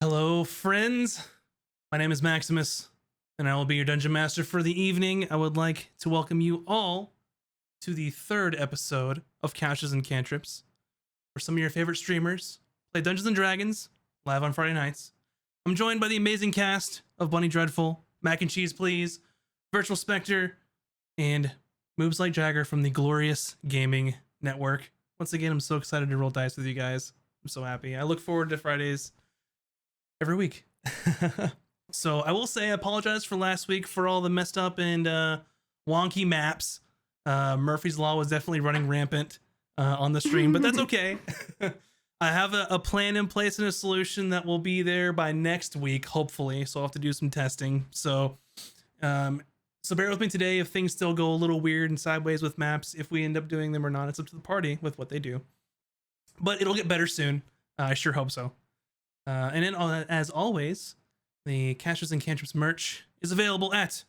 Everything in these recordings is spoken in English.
Hello, friends. My name is Maximus, and I will be your dungeon master for the evening. I would like to welcome you all to the third episode of Couches and Cantrips, where some of your favorite streamers play Dungeons and Dragons live on Friday nights. I'm joined by the amazing cast of Bunny Dreadful, Mac and Cheese Please, Virtual Spectre, and Moves Like Jagger from the Glorious Gaming Network. Once again, I'm so excited to roll dice with you guys. I'm so happy. I look forward to Fridays every week. So I will say I apologize for last week for all the messed up and wonky maps. Murphy's Law was definitely running rampant on the stream, but that's okay. I have a plan in place and a solution that will be there by next week, hopefully. So I'll have to do some testing. So bear with me today if things still go a little weird and sideways with maps. If we end up doing them or not, it's up to the party with what they do. But it'll get better soon. I sure hope so. And then, as always, the Couches and Cantrips merch is available at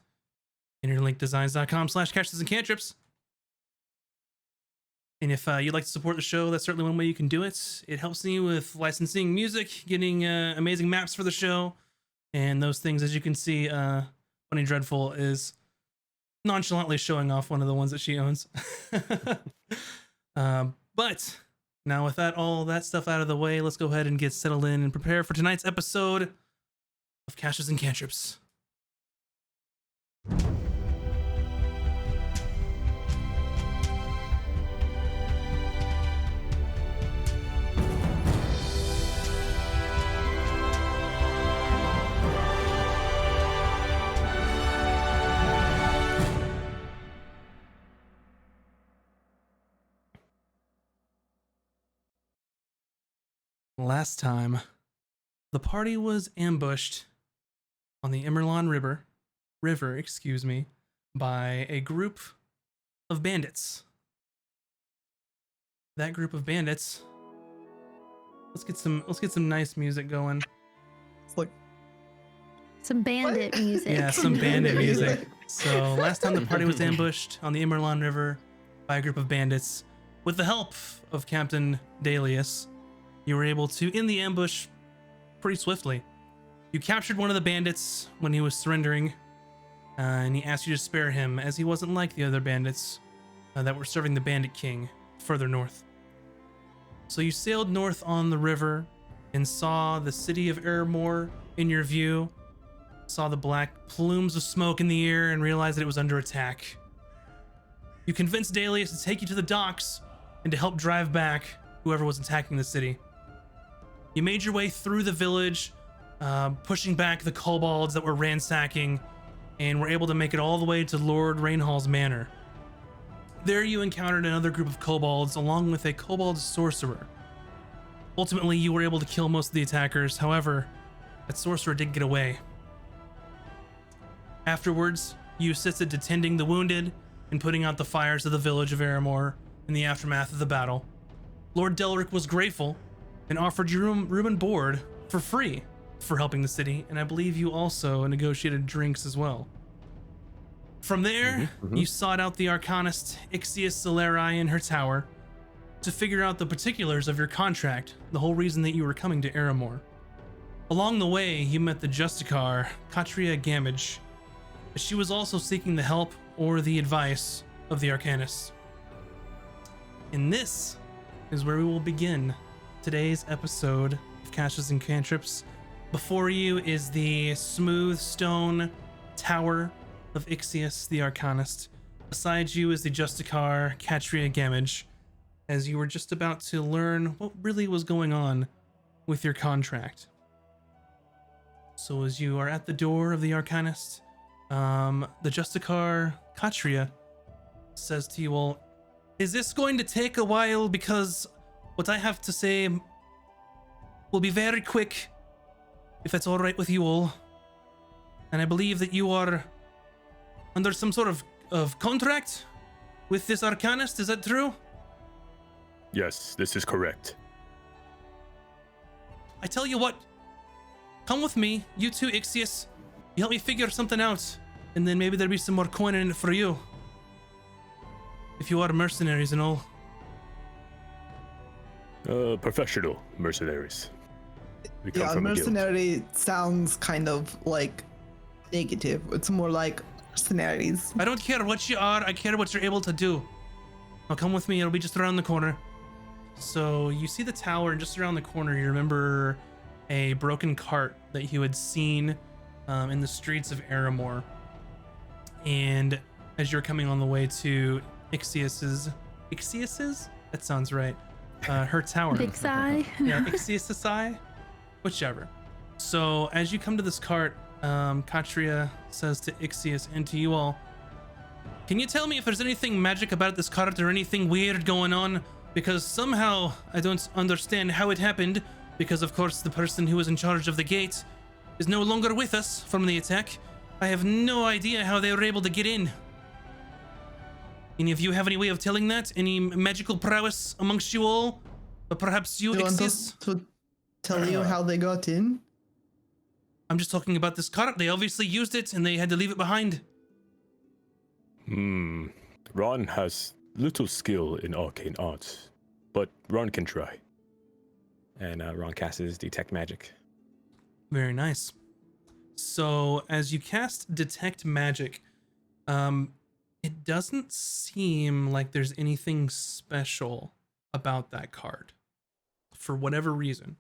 interlinkdesigns.com/couches and cantrips. And if you'd like to support the show, that's certainly one way you can do it. It helps me with licensing music, getting amazing maps for the show, and those things. As you can see, Bunny Dreadful is nonchalantly showing off one of the ones that she owns. But now with all that stuff out of the way, let's go ahead and get settled in and prepare for tonight's episode of Couches and Cantrips. Last time, the party was ambushed on the Emerlon River, by a group of bandits. That group of bandits. Let's get some nice music going. Like some bandit music. Yeah, some bandit music. So last time the party was ambushed on the Emerlon River by a group of bandits. With the help of Captain Dalius, you were able to end the ambush pretty swiftly. You captured one of the bandits when he was surrendering, and he asked you to spare him, as he wasn't like the other bandits that were serving the Bandit King further north. So you sailed north on the river and saw the city of Aramor in your view, saw the black plumes of smoke in the air, and realized that it was under attack. You convinced Dalius to take you to the docks and to help drive back whoever was attacking the city. You made your way through the village, pushing back the kobolds that were ransacking, and were able to make it all the way to Lord Rainhall's manor. There you encountered another group of kobolds, along with a kobold sorcerer. Ultimately, you were able to kill most of the attackers. However, that sorcerer did get away. Afterwards, you assisted to tending the wounded and putting out the fires of the village of Aramor in the aftermath of the battle. Lord Delric was grateful and offered you room and board for free for helping the city, and I believe you also negotiated drinks as well. From there, you sought out the arcanist Ixius Celeri in her tower to figure out the particulars of your contract, the whole reason that you were coming to Aramor. Along the way, you met the Justicar, Katria Gamage. She was also seeking the help or the advice of the arcanist. And this is where we will begin today's episode of Couches and Cantrips. Before you is the smooth stone tower of Ixius the Arcanist. Beside you is the Justicar Katria Gamage, as you were just about to learn what really was going on with your contract. So as you are at the door of the Arcanist, the Justicar Katria says to you, well, is this going to take a while? Because what I have to say will be very quick, if that's all right with you all. And I believe that you are under some sort of contract with this Arcanist. Is that true? Yes, this is correct. I tell you what, come with me, you two, Ixius. You help me figure something out, and then maybe there'll be some more coin in it for you. If you are mercenaries and all. Professional mercenaries. We come Yeah, from a guild. mercenary sounds kind of like negative. It's more like mercenaries. I don't care what you are. I care what you're able to do. Now come with me. It'll be just around the corner. So you see the tower, and just around the corner, you remember a broken cart that you had seen in the streets of Aramor. And as you're coming on the way to Ixius's, that sounds right. Her tower. Big sigh. Yeah, Ixius's eye, whichever. So as you come to this cart, Katria says to Ixius and to you all, can you tell me if there's anything magic about this cart or anything weird going on? Because somehow I don't understand how it happened, because of course the person who was in charge of the gate is no longer with us from the attack. I have no idea how they were able to get in. Any of you have any way of telling that? Any magical prowess amongst you all? Or perhaps you, Do you want Ixius? us to tell you how they got in? I'm just talking about this cart. They obviously used it and they had to leave it behind. Ron has little skill in arcane arts, but Ron can try. And Ron casts his detect magic. Very nice. So as you cast detect magic, it doesn't seem like there's anything special about that card for whatever reason.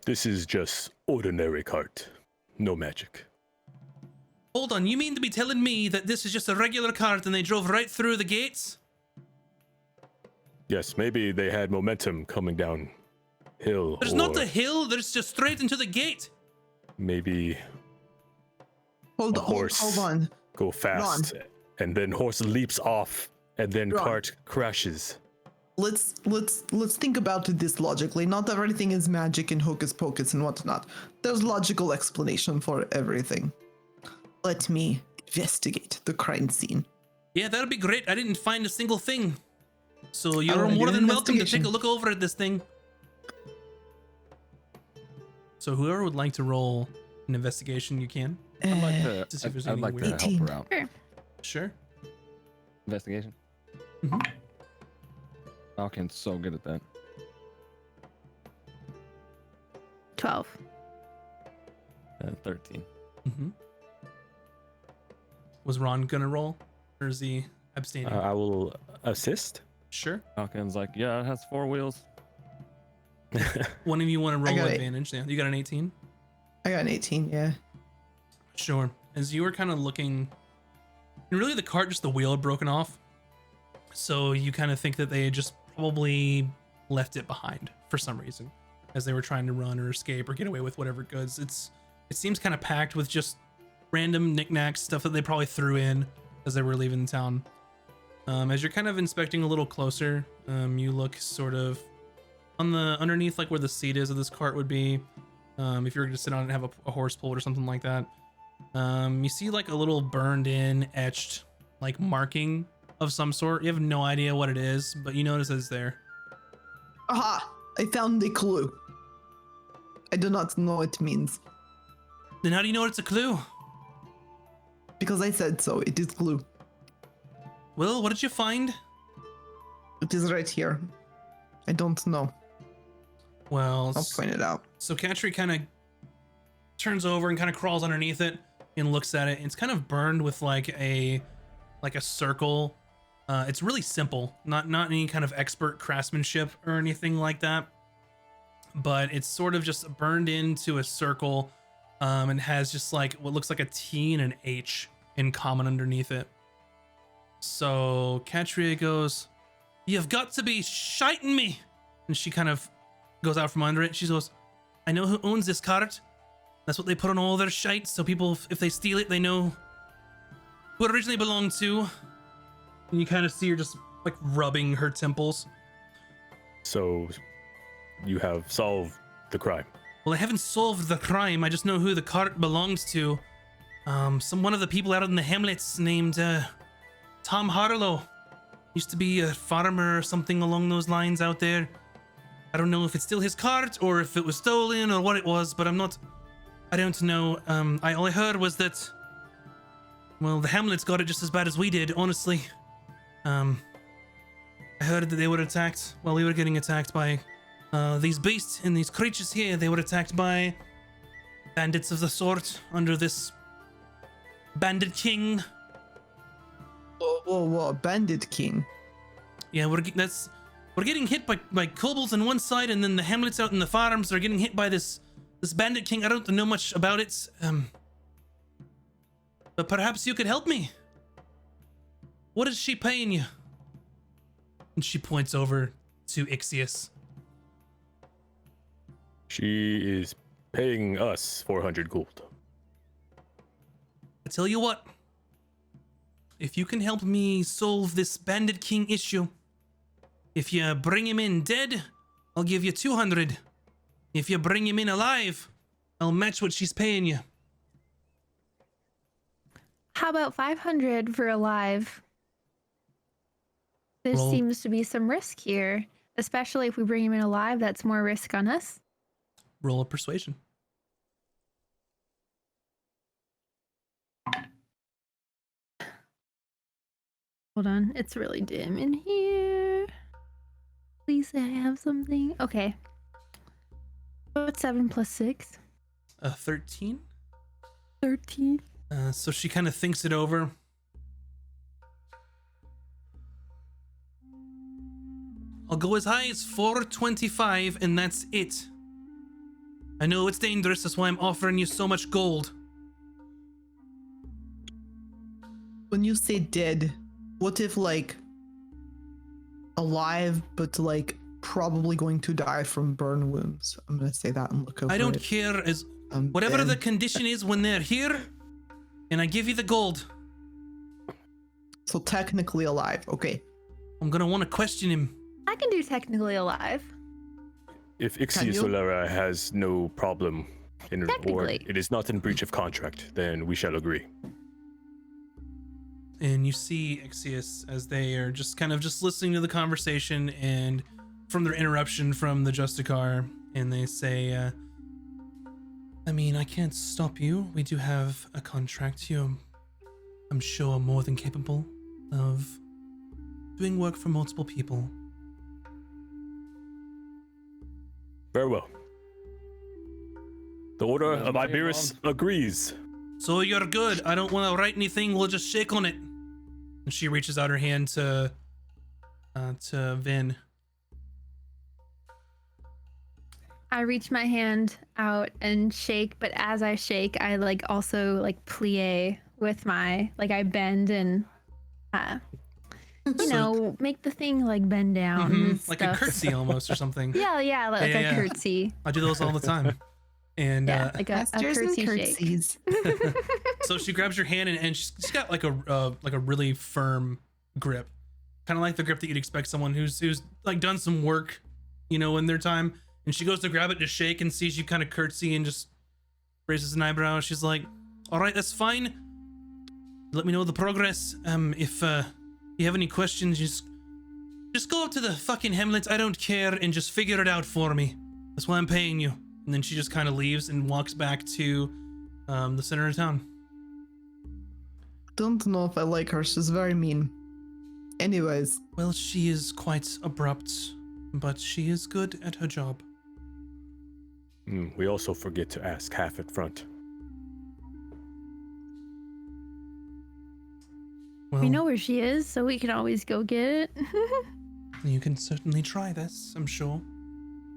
This is just ordinary cart. No magic. Hold on, you mean to be telling me that this is just a regular cart and they drove right through the gates? Yes, maybe they had momentum coming down hill. There's or not a hill, there's just straight into the gate. maybe Hold a horse hold on. go fast, and then horse leaps off, and then Ron. cart crashes. Let's think about this logically. Not everything is magic and hocus pocus and whatnot. There's logical explanation for everything. Let me investigate the crime scene. Yeah, that'd be great. I didn't find a single thing. So you're wanna more do an than welcome to take a investigation. look over at this thing. So whoever would like to roll an investigation, you can. I'd like to, To see if there's I'd any like to weird- help her out. Sure. Sure. Investigation. Mhm. Falcon's so good at that. 12. 13. Mm-hmm. Was Ron gonna roll, or is he abstaining? I will assist. Sure. Falcon's like, yeah, it has 4 wheels. One of you want to roll got it. advantage? Yeah, you got an 18. I got an 18, yeah. Sure. As you were kind of looking, and really the cart, just the wheel had broken off. So you kind of think that they had just probably left it behind for some reason as they were trying to run or escape or get away with whatever goods. It seems kind of packed with just random knickknacks, stuff that they probably threw in as they were leaving town. As you're kind of inspecting a little closer, you look sort of on the underneath, like where the seat is of this cart would be. If you were to sit on it and have a horse pulled or something like that. You see like a little burned in, etched, like marking of some sort. You have no idea what it is, but you notice it's there. Aha! I found the clue. I do not know what it means. Then how do you know it's a clue? Because I said so. It is clue. Well, what did you find? It is right here. I don't know. Well, I'll point it out. so Katri kind of turns over and kind of crawls underneath it and looks at it. It's kind of burned with like a circle. It's really simple, not any kind of expert craftsmanship or anything like that. But it's sort of just burned into a circle, and has just like what looks like a T and an H in common underneath it. So Katria goes, "You've got to be shiting me!" And she kind of goes out from under it. She goes, "I know who owns this cart. That's what they put on all their shite, so people, if they steal it, they know who it originally belonged to." And you kind of see her just like rubbing her temples. So, you have solved the crime. Well, I haven't solved the crime. I just know who the cart belongs to. One of the people out in the hamlets named Tom Harlow. Used to be a farmer or something along those lines out there. I don't know if it's still his cart or if it was stolen or what it was, but I don't know. All I heard was that, well, the hamlets got it just as bad as we did, honestly. I heard that they were attacked while we were getting attacked by these beasts and these creatures here. They were attacked by bandits of the sort under this bandit king. Whoa, Bandit King. Yeah, we're getting hit by kobolds on one side, and then the hamlets out in the farms are getting hit by this bandit king. I don't know much about it, but perhaps you could help me. What is she paying you? And she points over to Ixius. She is paying us 400 gold. I tell you what, if you can help me solve this bandit king issue, if you bring him in dead, I'll give you 200. If you bring him in alive, I'll match what she's paying you. How about 500 for alive? There Roll. seems to be some risk here, especially if we bring him in alive. That's more risk on us. Roll a persuasion. Hold on, it's really dim in here. Please say I have something. Okay. What's 7 plus 6? 13. 13. So she kind of thinks it over. I'll go as high as 425, and that's it. I know it's dangerous, that's why I'm offering you so much gold. When you say dead, what if like alive, but like probably going to die from burn wounds? I'm gonna say that and look over I don't it. care as whatever the Ben. condition is when they're here, and I give you the gold. So technically alive. Okay. I'm gonna want to question him. I can do technically alive. If Can Ixia you? Solera has no problem or Technically. it is not in breach of contract, then we shall agree. And you see Ixius as they are just kind of just listening to the conversation and from their interruption from the Justicar, and they say, I mean, I can't stop you. We do have a contract. I'm sure, more than capable of doing work for multiple people. Very well. The Order Yeah, of okay, Iberis agrees. So you're good. I don't want to write anything. We'll just shake on it. And she reaches out her hand to Vin. I reach my hand out and shake, but as I shake, I like also like plie with my, like I bend and you know, make the thing like bend down and Like stuff. a curtsy almost or something. Yeah, like Yeah, a yeah. curtsy. I do those all the time. And Yeah, like a Gestures and curtsy shake. curtsies. so she grabs your hand and she's got like a really firm grip, kind of like the grip that you'd expect someone who's like done some work, you know, in their time. And she goes to grab it to shake and sees you kind of curtsy and just raises an eyebrow. She's like, "All right, that's fine. Let me know the progress. If you have any questions, just go up to the fucking Hamlet. I don't care, and just figure it out for me. That's why I'm paying you." And then she just kind of leaves and walks back to the center of town. Don't know if I like her. She's very mean. Anyways, Well, she is quite abrupt, but she is good at her job. We also forget to ask half at front. Well, We know where she is, so we can always go get it. you can certainly try this, I'm sure.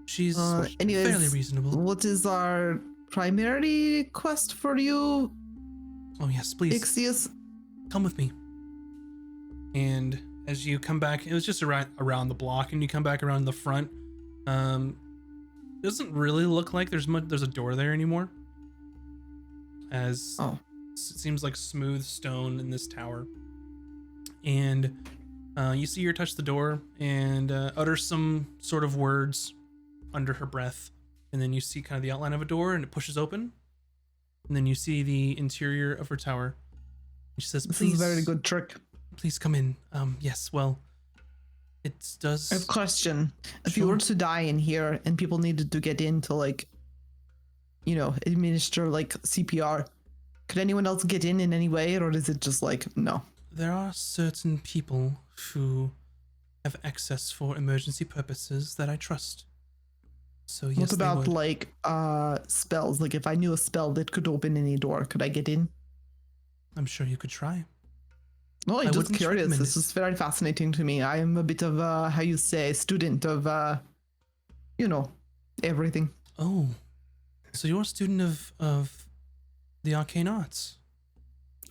She's anyways, fairly reasonable. what is our primary quest for you, Oh, yes, please, Ixius? come with me. And as you come back, it was just around the block, and you come back around the front. Doesn't really look like there's a door there anymore. As it seems like smooth stone in this tower. And you see her touch the door and utter some sort of words under her breath. And then you see kind of the outline of a door, and it pushes open. And then you see the interior of her tower. And she says, This please, is a very good trick. please come in. Yes, well, it does. I have a question. If you Sure. were to die in here and people needed to get in to like, you know, administer like CPR, could anyone else get in any way, or is it just like, no? There are certain people who have access for emergency purposes that I trust. So yes, What they about would. like spells? Like if I knew a spell that could open any door, could I get in? I'm sure you could try. No, I I'm just wouldn't curious. recommend This it. is very fascinating to me. I am a bit of a, how you say, student of, you know, everything. Oh, so you're a student of the arcane arts.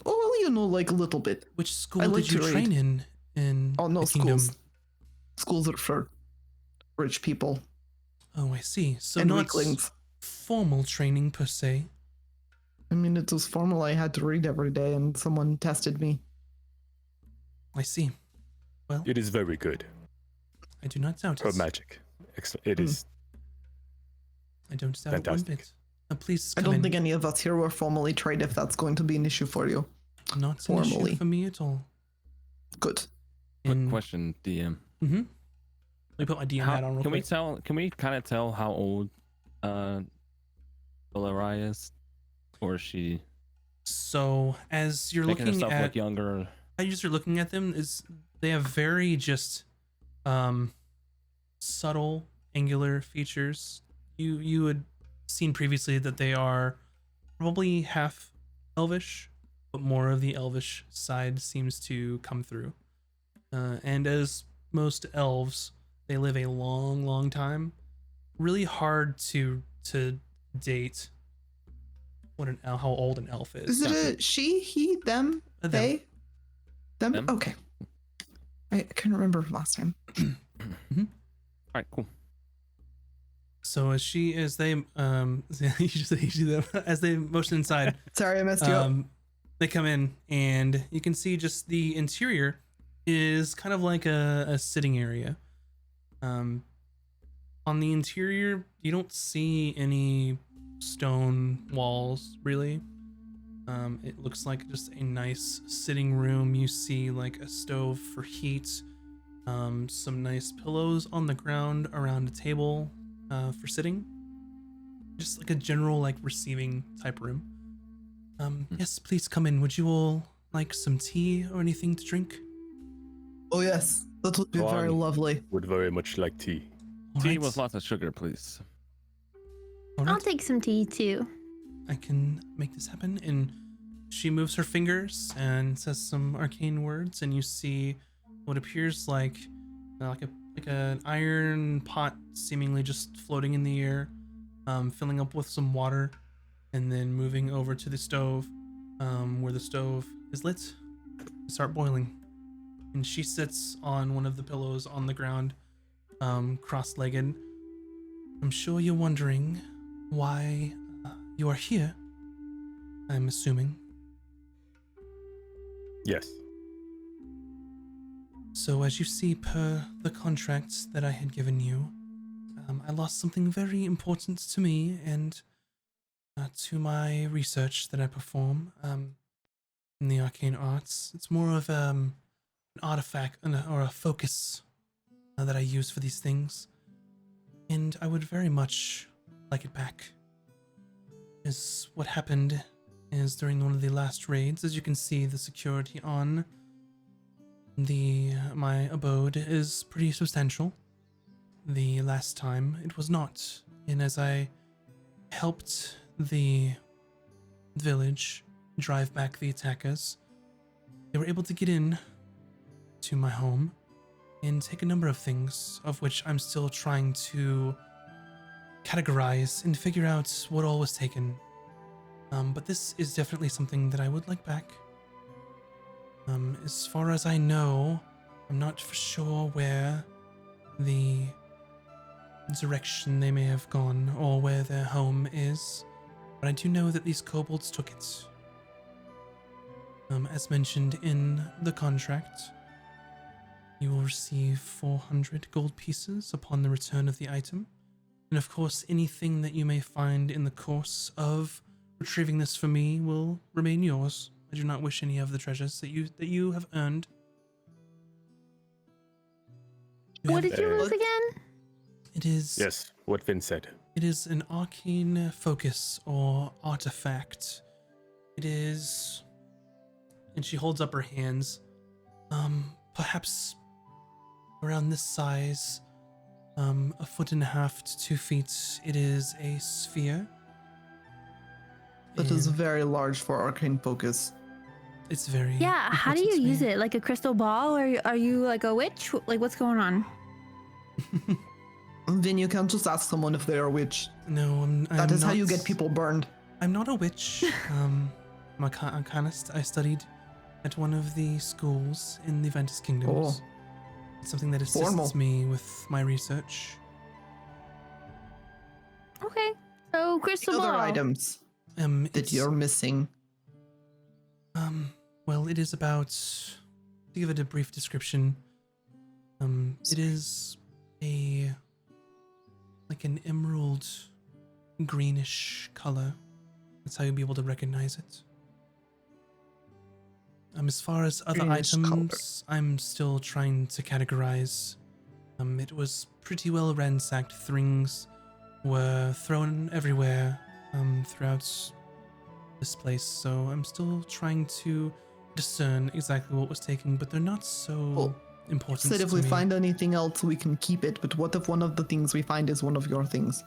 Oh, well, you know, like a little bit. Which school I like did you to read. train in Oh, no, the kingdom? schools. Schools are for rich people Oh, I see. So and not weaklings. formal training per se. I mean, it was formal. I had to read every day, and someone tested me. I see. Well, It is very good. I do not doubt Her it. magic. It is I don't doubt it one fantastic. bit. Please I come don't in. think any of us here were formally trained if that's going to be an issue for you. Not an issue formally. for me at all. Good. Quick question, DM. Mm-hmm. Let me put my DM hat on real Can we quick. tell? Can we kind of tell how old Valeria is, or is she So as you're making looking herself at look younger? how you're looking at them is they have very just subtle angular features. You had seen previously that they are probably half elvish, but more of the elvish side seems to come through. And as most elves, they live a long time. Really hard to date how old an elf is. Is it a she, he, them, Them. they? Them? Them. Okay. I couldn't remember from last time. All right, cool. So as they you just say them as they motion inside, Sorry, I messed you up. they come in and you can see just the interior is kind of like a sitting area. On the interior, you don't see any stone walls really. It looks like just a nice sitting room. You see like a stove for heat, some nice pillows on the ground around a table for sitting. Just like a general like receiving type room. Yes, please come in. Would you all like some tea or anything to drink? Oh, yes. That would be Go very on. lovely. Would very much like tea. All Tea right. with lots of sugar, please. All I'll right. take some tea too. I can make this happen. And she moves her fingers and says some arcane words, and you see what appears like an iron pot seemingly just floating in the air, filling up with some water, and then moving over to the stove, where the stove is lit, to start boiling. And she sits on one of the pillows on the ground, cross-legged. I'm sure you're wondering why you are here, I'm assuming. Yes. So as you see per the contract that I had given you, I lost something very important to me and to my research that I perform in the arcane arts. It's more of an artifact or a focus that I use for these things. And I would very much like it back. Is what happened is during one of the last raids, as you can see, the security on my abode is pretty substantial. The last time it was not, and as I helped the village drive back the attackers, they were able to get in to my home and take a number of things, of which I'm still trying to categorize and figure out what all was taken. But this is definitely something that I would like back. As far as I know, I'm not for sure where the direction they may have gone or where their home is, but I do know that these kobolds took it. As mentioned in the contract, you will receive 400 gold pieces upon the return of the item. And of course, anything that you may find in the course of retrieving this for me will remain yours. I do not wish any of the treasures that you have earned. What did you Uh, lose again? It is Yes. What Vin said. It is an arcane focus or artifact. It is, and she holds up her hands. Perhaps around this size, 1.5 to 2 feet. It is a sphere. That is And very large for arcane focus. it's very Yeah, how do important you to use me. it? Like a crystal ball, or are you like a witch? Like, what's going on? Then you can just ask someone if they are a witch. No, That I'm is how you not- get people burned. I'm not a witch. I studied at one of the schools in the Ventus Kingdoms. It's something that assists Formal. me with my research. Okay, so crystal Other ball. items that It's, you're missing. well, it is about, to give it a brief description, it is like an emerald greenish color. That's how you'll be able to recognize it. As far as other Greenish color. items, I'm still trying to categorize. It was pretty well ransacked. Things were thrown everywhere throughout this place, so I'm still trying to discern exactly what was taken, but they're not so Well, important Said if to we me. find anything else, we can keep it. But what if one of the things we find is one of your things?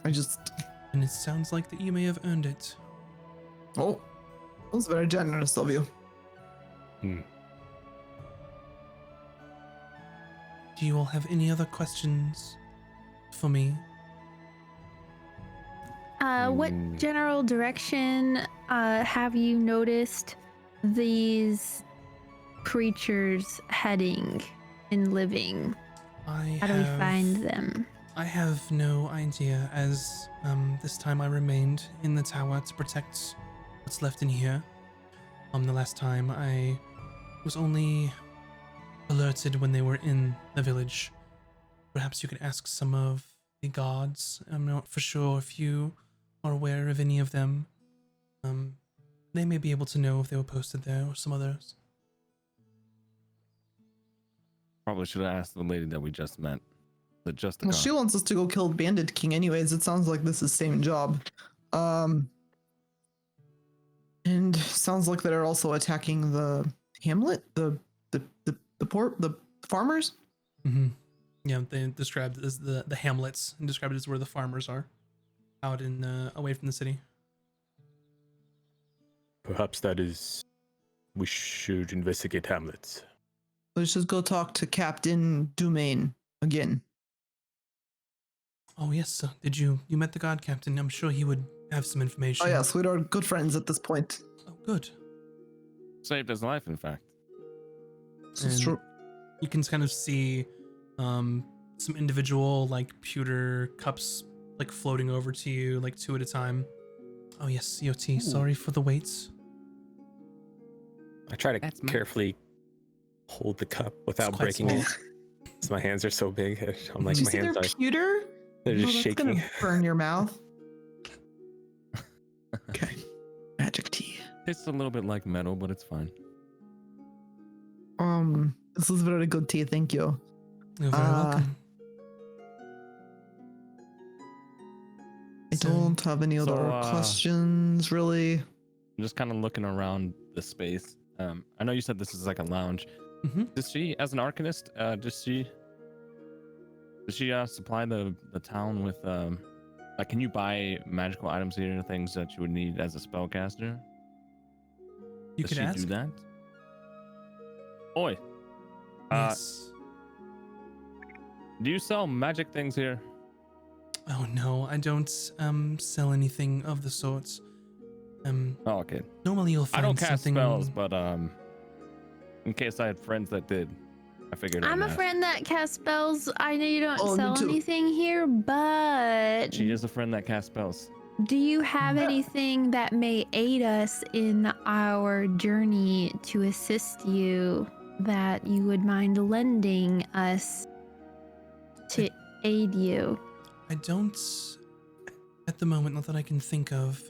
And it sounds like that you may have earned it. Oh, that was very generous of you. Do you all have any other questions for me? What general direction have you noticed these creatures heading and living? How do we find them? I have no idea, as this time I remained in the tower to protect what's left in here. The last time I was only alerted when they were in the village. Perhaps you could ask some of the guards. I'm not for sure if you are aware of any of them. They may be able to know if they were posted there or some others. Probably should have asked the lady that we just met. The just Well, she wants us to go kill Bandit King anyways. It sounds like this is same job. And sounds like they're also attacking the hamlet, the farmers. Mm-hmm. Yeah, they described it as the hamlets and described it as where the farmers are, out in away from the city. Perhaps that is. We should investigate hamlets. Let's just go talk to Captain Dumaine again. Oh yes, did you met the god captain? I'm sure he would have some information. Oh yes, we are good friends at this point. Oh, good. saved his life, in fact. This is And true. You can kind of see some individual like pewter cups like floating over to you, like 2 at a time. Oh yes, COT. Sorry for the wait. I try to That's my- carefully hold the cup without quite breaking small. it. 'Cause my hands are so big. I'm like, Did you my say they're hands are pewter? they're just Oh, that's shaking. gonna burn your mouth. Okay. Magic tea. Tastes a little bit like metal, but it's fine. This is very good tea, thank you. You're very welcome. I So- don't have any other So, questions, really. I'm just kind of looking around the space. I know you said this is like a lounge. Mhm. Does she, as an arcanist, does she supply the town with like, can you buy magical items here, things that you would need as a spellcaster? You Does could she ask. do that? Oi, Yes. do you sell magic things here? Oh no, I don't sell anything of the sorts. Oh, okay. Normally you'll I find don't cast something. spells, but in case I had friends that did, I figured. I'm I'd a ask. friend that casts spells. I know you don't Oh, me sell too. anything here, but She is a friend that casts spells. do you have anything that may aid us in our journey to assist you that you would mind lending us to aid you? I don't at the moment, not that I can think of.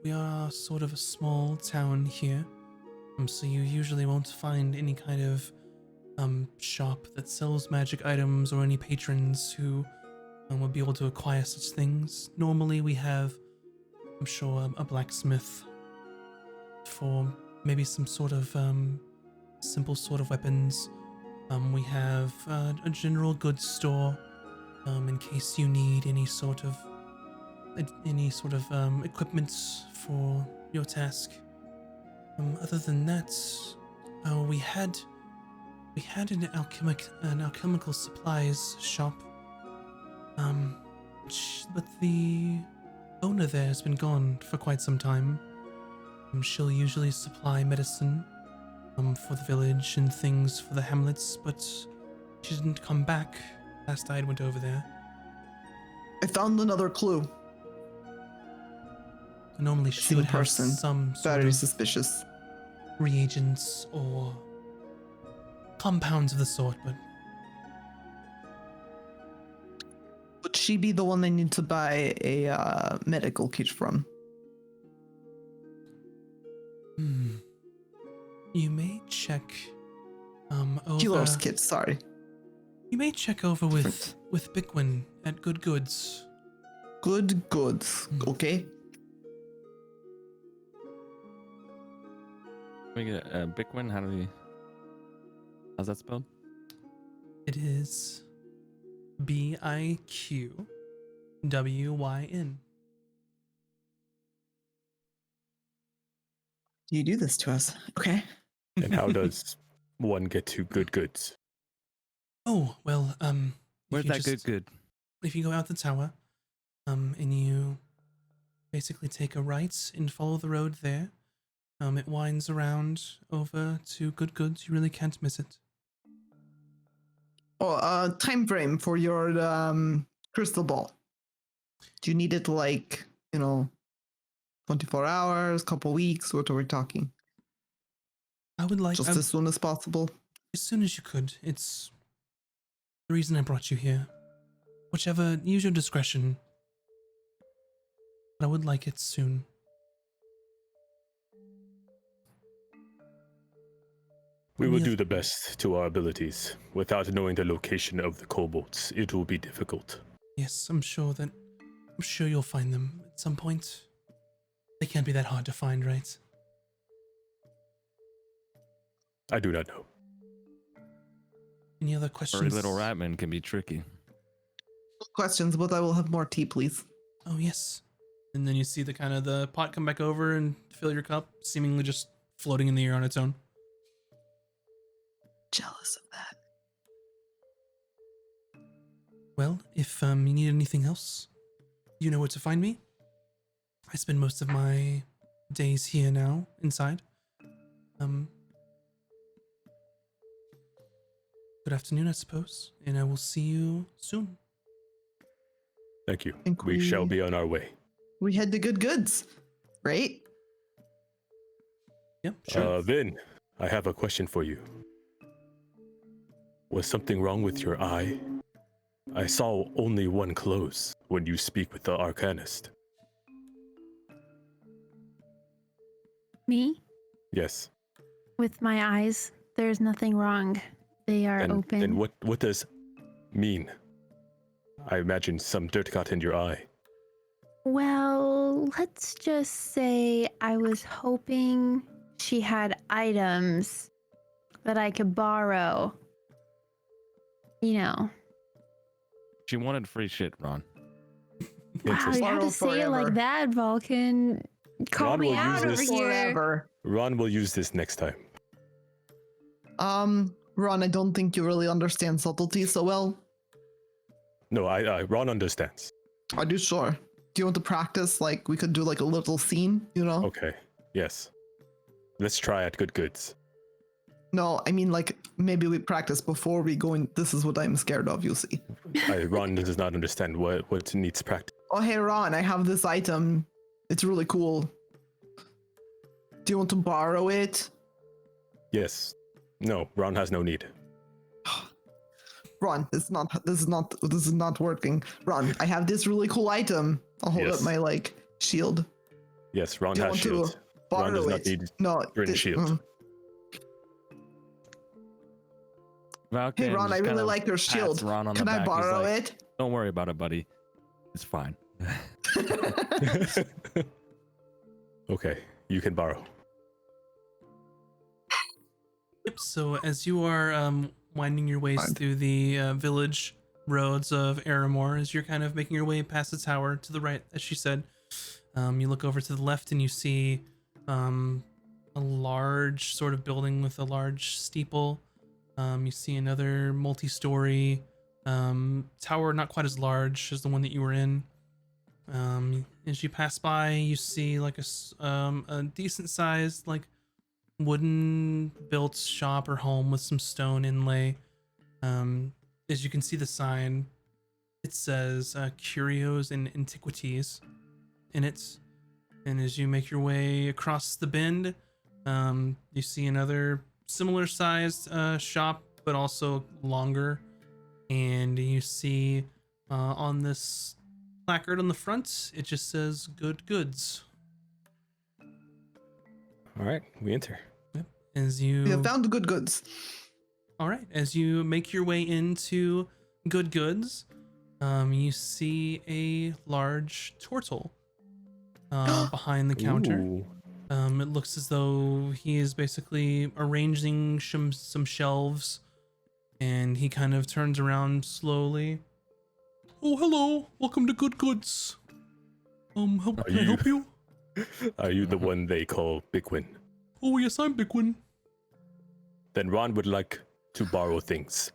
We are sort of a small town here. So you usually won't find any kind of shop that sells magic items or any patrons who would be able to acquire such things. Normally we have, I'm sure, a blacksmith for maybe some sort of simple sort of weapons, We have a general goods store in case you need any sort of equipment for your task. Other than that, we had an alchemical supplies shop. But the owner there has been gone for quite some time. She'll usually supply medicine for the village and things for the hamlets, but she didn't come back last I went over there. I found another clue. Normally she would have person. some sort Very of suspicious. reagents or compounds of the sort, but Would she be the one I need to buy a medical kit from? You may check over. Healer's kit, sorry. You may check over with Bickwin at Good Goods. Good goods. Okay. We get Bickwin. How's that spelled? It is BIQWYN. You do this to us. Okay. And how does one get to Good Goods? Oh well, Where's that good? If you go out the tower, and you basically take a right and follow the road there, it winds around over to Good Goods. You really can't miss it. Oh, time frame for your crystal ball. Do you need it like, 24 hours, couple weeks? What are we talking? I would like Just as soon as possible. as soon as you could. It's the reason I brought you here. Whichever, use your discretion. But I would like it soon. We will do the best to our abilities. Without knowing the location of the kobolds, it will be difficult. Yes, I'm sure you'll find them at some point. They can't be that hard to find, right? I do not know. Any other questions? Furry little ratman can be tricky. Questions, but I will have more tea, please. Oh, yes. And then you see the pot come back over and fill your cup, seemingly just floating in the air on its own. Jealous of that. Well, if you need anything else, you know where to find me. I spend most of my days here now, inside. Good afternoon, I suppose, and I will see you soon. Thank you. Think We shall we- be on our way. We had the good goods, right? Yep, sure. Vin, I have a question for you. Was something wrong with your eye? I saw only one close when you speak with the Arcanist. Me? Yes. With my eyes, there's nothing wrong. They are open. And what does mean? I imagine some dirt got in your eye. Well, let's just say I was hoping she had items that I could borrow. She wanted free shit, Ron. Wow, Interesting. you have Borrow to say it forever. like that, Vulcan. Call Ron me will out use over this here. Forever. Ron will use this next time. Ron, I don't think you really understand subtlety so well. No, Ron understands. Are you sure? Do you want to practice? Like, we could do like a little scene, Okay. Yes. Let's try at Good Goods. No, I mean, like, maybe we practice before we go in. This is what I'm scared of, you see. Ron does not understand what needs practice. Oh, hey, Ron, I have this item. It's really cool. Do you want to borrow it? Yes. No, Ron has no need. Ron, this is not working. Ron, I have this really cool item. I'll hold Yes. up my shield. Yes, Ron Do you has want shield. to borrow Ron does not it? need No, your shield. Valken Hey, Ron, I just really kinda like your pats shield. Ron on Can the I back. He's borrow like, it? Don't worry about it, buddy. It's fine. Okay, you can borrow. Yep, so as you are winding your ways Fine. through the village roads of Aramor as you're kind of making your way past the tower to the right, as she said. You look over to the left and you see a large sort of building with a large steeple. You see another multi-story tower, not quite as large as the one that you were in. As you pass by, you see like a decent sized like wooden built shop or home with some stone inlay. As you can see the sign, it says Curios and Antiquities in it. And as you make your way across the bend, you see another similar sized shop, but also longer. And you see on this placard on the front, it just says Good Goods. All right, we enter. As We you have found good goods. All right, as you make your way into Good Goods, you see a large turtle behind the counter. Ooh. It looks as though he is basically arranging some shelves, and he kind of turns around slowly. Oh, hello! Welcome to Good Goods. How can I help you? Are you the one they call Bigwin? Oh, yes, I'm Bigwin. Then Ron would like to borrow things.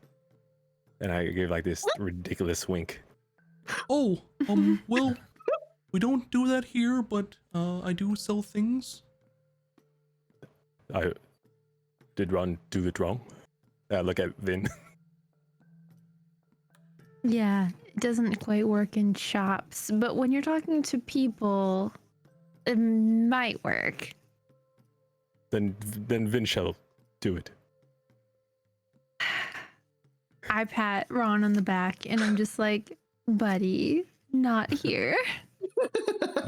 And I give like this ridiculous wink. Oh, well, we don't do that here, but I do sell things. Did Ron do it wrong? Look at Vin. Yeah, it doesn't quite work in shops, but when you're talking to people, it might work. then Vin shall do it. I pat Ron on the back and I'm just like, buddy, not here.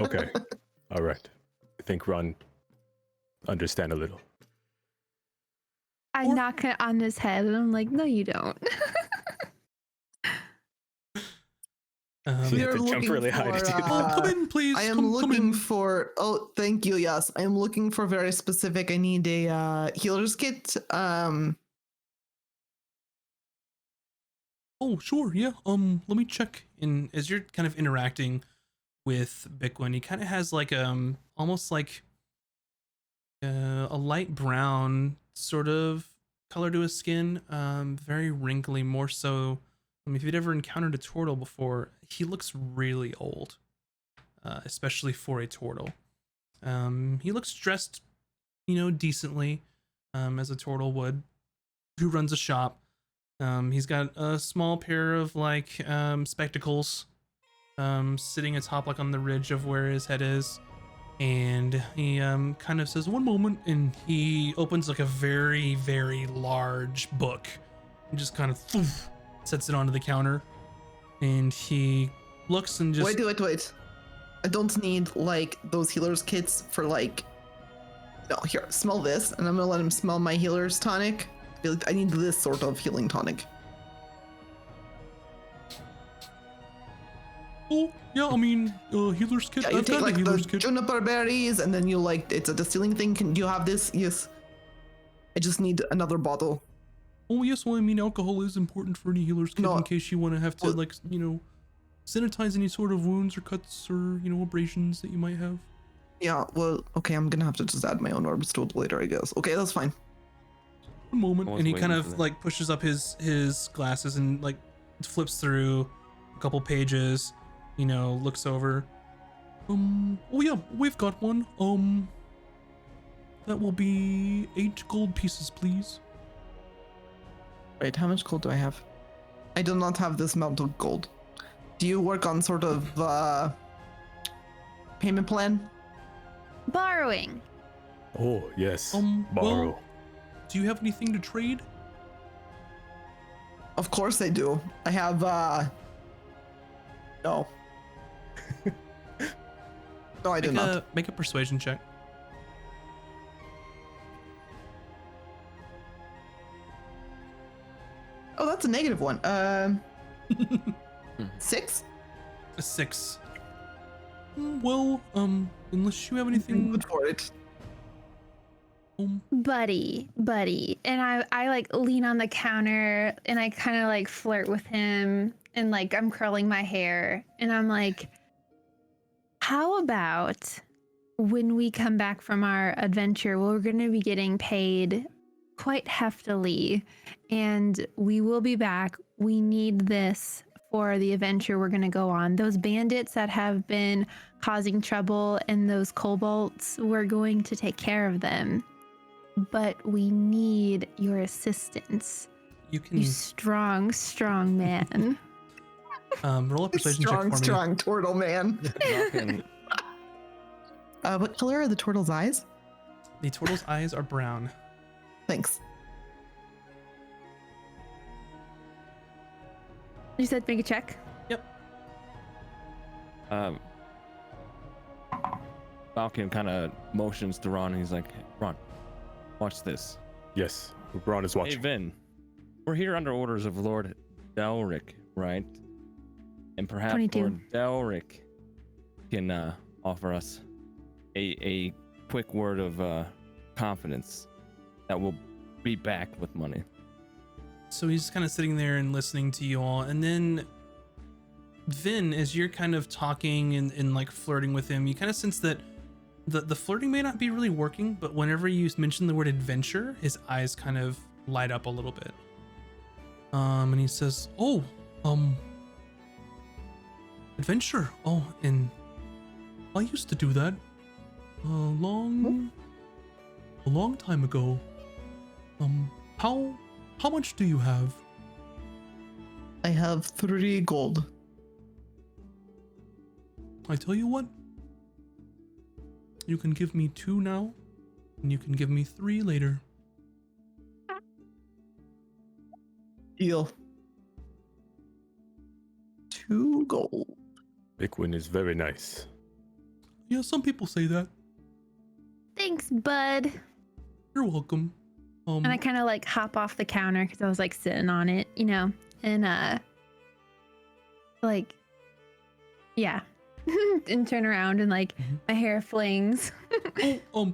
Okay. All right. I think Ron understand a little. I knock it on his head and I'm like, no, you don't. You We have are to jump looking really high to for, do Oh, come in, please. I am come looking in. for. Oh, thank you. Yes, I am looking for very specific. I need a healer's kit. Oh, sure, yeah. Let me check. And as you're kind of interacting with Bigwin, he kind of has like almost like a light brown sort of color to his skin. Very wrinkly, more so. If you'd ever encountered a turtle before, he looks really old, especially for a turtle. He looks dressed, decently, as a turtle would, who runs a shop. He's got a small pair of like spectacles sitting atop like on the ridge of where his head is, and he kind of says, "One moment," and he opens like a very, very large book and just kind of sets it onto the counter, and he looks and just Wait. I don't need like those healer's kits for like. No, here, smell this, and I'm gonna let him smell my healer's tonic. I need this sort of healing tonic. Oh, yeah, I mean, healer's kit. Yeah, you I've take got like a the healer's kit. juniper berries, and then you like it's a distilling thing. Do you have this? Yes. I just need another bottle. Oh, yes, well, I mean, alcohol is important for any healer's kit No, in case you want to have to, well- like, sanitize any sort of wounds or cuts or, abrasions that you might have. Yeah, well, okay, I'm gonna have to just add my own orbs to it later, I guess. Okay, that's fine. One moment. I was And he kind waiting of, for that. like, pushes up his glasses and, like, flips through a couple pages, looks over. Oh, yeah, we've got one. That will be 8 gold pieces, please. Wait, how much gold do I have? I do not have this amount of gold. Do you work on sort of payment plan? Borrowing. Oh, yes. Well, Borrow. do you have anything to trade? Of course I do. I have no. No, I do not. Make a persuasion check. Oh, that's a negative one. 6? A 6. Well, unless you have anything. Good for it. buddy. And I like lean on the counter and I kind of like flirt with him and like I'm curling my hair and I'm like, how about when we come back from our adventure, we're going to be getting paid quite heftily and we will be back. We need this for the adventure we're going to go on. Those bandits that have been causing trouble and those kobolds, we're going to take care of them. But we need your assistance. You can You strong man. roll a persuasion check for me. Strong turtle man. Fucking- What color are the turtle's eyes? The turtle's eyes are brown. Thanks. You said make a check? Falcon kind of motions to Ron and he's like, Ron, watch this. Yes, Ron is Hey, watching. Vin, we're here under orders of Lord Delric, right? And perhaps 22. Lord Delric can offer us a quick word of confidence that we'll be back with money. So he's kind of sitting there and listening to you all. And then Vin, as you're kind of talking and like flirting with him, you kind of sense that the flirting may not be really working, but whenever you mention the word adventure, his eyes kind of light up a little bit. And he says, "Oh, adventure. Oh, and I used to do that a long time ago. How much do you have?" I have 3 gold. I tell you what, you can give me 2 now, and you can give me 3 later. Deal. 2 gold. Bigwin is very nice. Yeah, some people say that. Thanks, bud. You're welcome. And I kind of like hop off the counter because I was like sitting on it, you know, and like, yeah, and turn around and like my hair flings.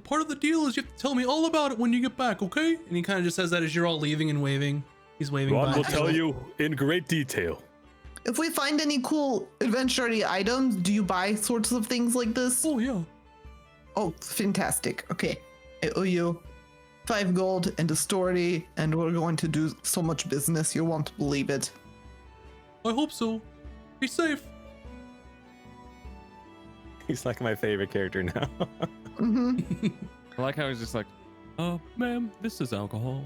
Part of the deal is you have to tell me all about it when you get back, okay? And he kind of just says that as you're all leaving and waving. He's waving Ron by. will tell you in great detail. If we find any cool adventure-y items, do you buy sorts of things like this? Oh yeah. Oh, fantastic. Okay. I owe you 5 gold and a story, and we're going to do so much business you won't believe it. I hope so. Be safe. He's like my favorite character now. Mm-hmm. I like how he's just like, ma'am, this is alcohol.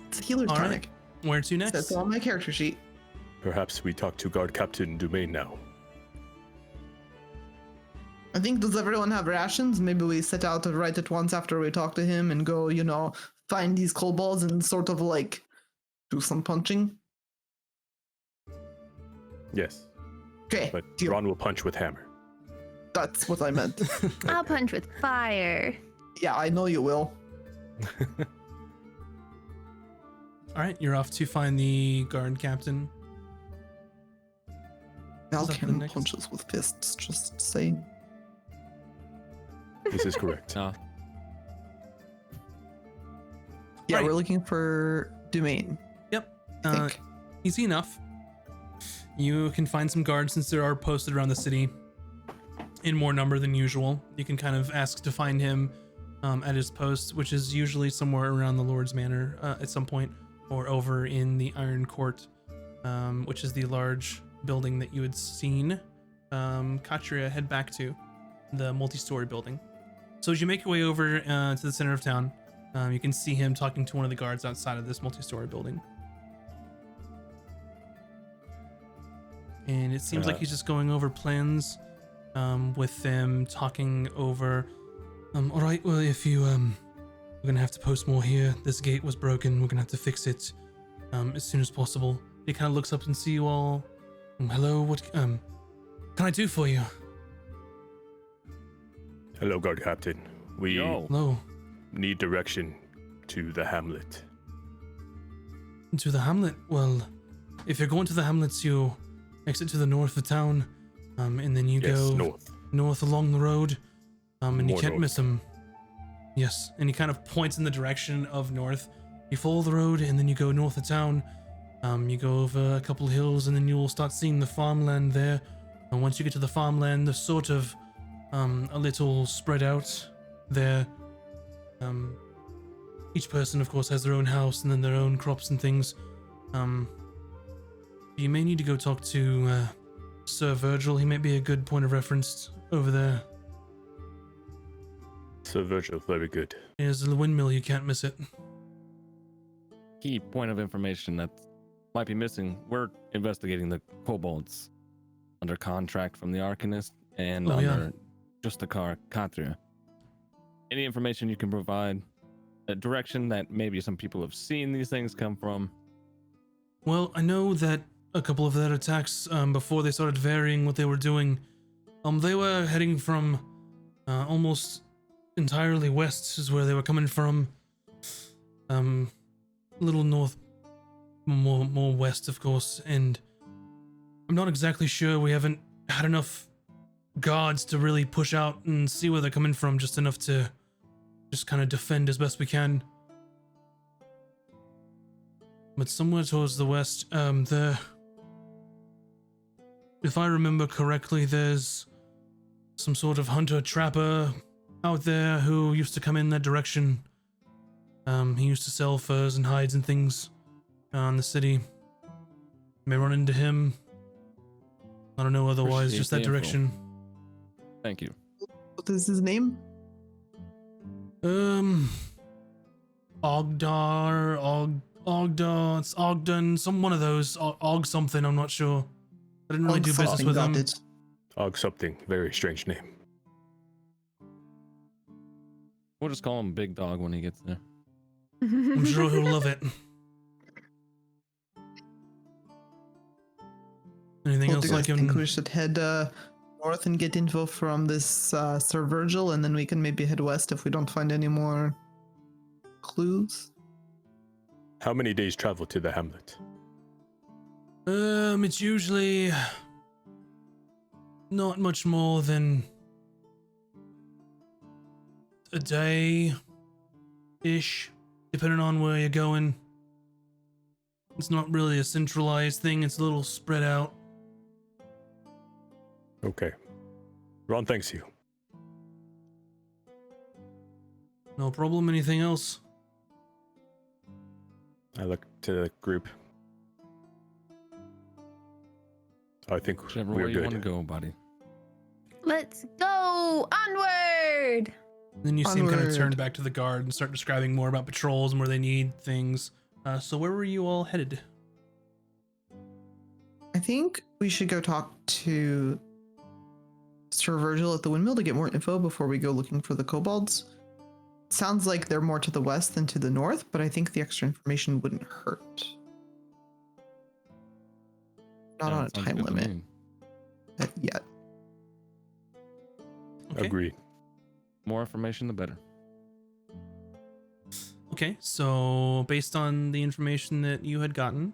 It's a healer's All right. tonic. Where to next? That's on my character sheet. Perhaps we talk to Guard Captain Dumaine now. I think, does everyone have rations? Maybe we set out right at once after we talk to him and go, you know, find these kobolds and sort of like do some punching. Yes, Okay, but deal. Ron will punch with hammer. That's what I meant. I'll punch with fire. Yeah, I know you will. All right, you're off to find the guard captain. Val Is that the can next- punches with fists, just saying. This is correct. Uh, Yeah, Right. we're looking for Dumaine. Yep. I think. Easy enough. You can find some guards since there are posted around the city in more number than usual. You can kind of ask to find him at his post, which is usually somewhere around the Lord's Manor at some point, or over in the Iron Court, which is the large building that you had seen Katria head back to, the multi-story building. So as you make your way over to the center of town, you can see him talking to one of the guards outside of this multi-story building. And it seems like he's just going over plans with them, talking over, all right, well, if you, we're gonna have to post more here. This gate was broken. We're gonna have to fix it as soon as possible. He kind of looks up and see you all. Hello, what can I do for you? Hello, Guard Captain. We Yo. Hello, need direction to the hamlet. to the hamlet. Well, if you're going to the hamlets, you exit to the north of town, and then you Yes, go north. north along the road, and you More can't north. miss them. Yes, and he kind of points in the direction of north. You follow the road, and then you go north of town. You go over a couple hills, and then you'll start seeing the farmland there. And once you get to the farmland, they're sort of a little spread out there. Each person, of course, has their own house and then their own crops and things. You may need to go talk to Sir Virgil. He might be a good point of reference over there. Sir Virgil, very good. There's the windmill, you can't miss it. Key point of information that might be missing. We're investigating the kobolds under contract from the Arcanist and Oh, yeah. under Justakar Katria. Any information you can provide, a direction that maybe some people have seen these things come from. Well, I know that a couple of their attacks, before they started varying what they were doing, they were heading from almost entirely west is where they were coming from. A little north, more west, of course, and I'm not exactly sure. We haven't had enough guards to really push out and see where they're coming from, just enough to just kind of defend as best we can. But somewhere towards the west, if I remember correctly, there's some sort of hunter-trapper out there who used to come in that direction. He used to sell furs and hides and things in the city. You may run into him. I don't know otherwise, Appreciate just the that info. direction. Thank you. What is his name? Ogda, it's Ogden, one of those, Og something, I'm not sure. I didn't really do business with him. Og something, very strange name. We'll just call him Big Dog when he gets there. I'm sure he'll love it. Anything Well, else do you I guys think we can... should head north and get info from this Sir Virgil, and then we can maybe head west if we don't find any more clues? How many days travel to the hamlet? It's usually not much more than a day-ish, depending on where you're going. It's not really a centralized thing, it's a little spread out. Okay. Ron thanks you. No problem, anything else? I look to the group. I think Whichever we're way you want to good. go, buddy. Let's go onward. Then you see him kind of turn Onward. back to the guard and start describing more about patrols and where they need things. So where were you all headed? I think we should go talk to Sir Virgil at the windmill to get more info before we go looking for the kobolds. Sounds like they're more to the west than to the north, but I think the extra information wouldn't hurt. Not on a Sounds time good to limit me. yet. Okay. Agreed. More information, the better. Okay, so based on the information that you had gotten,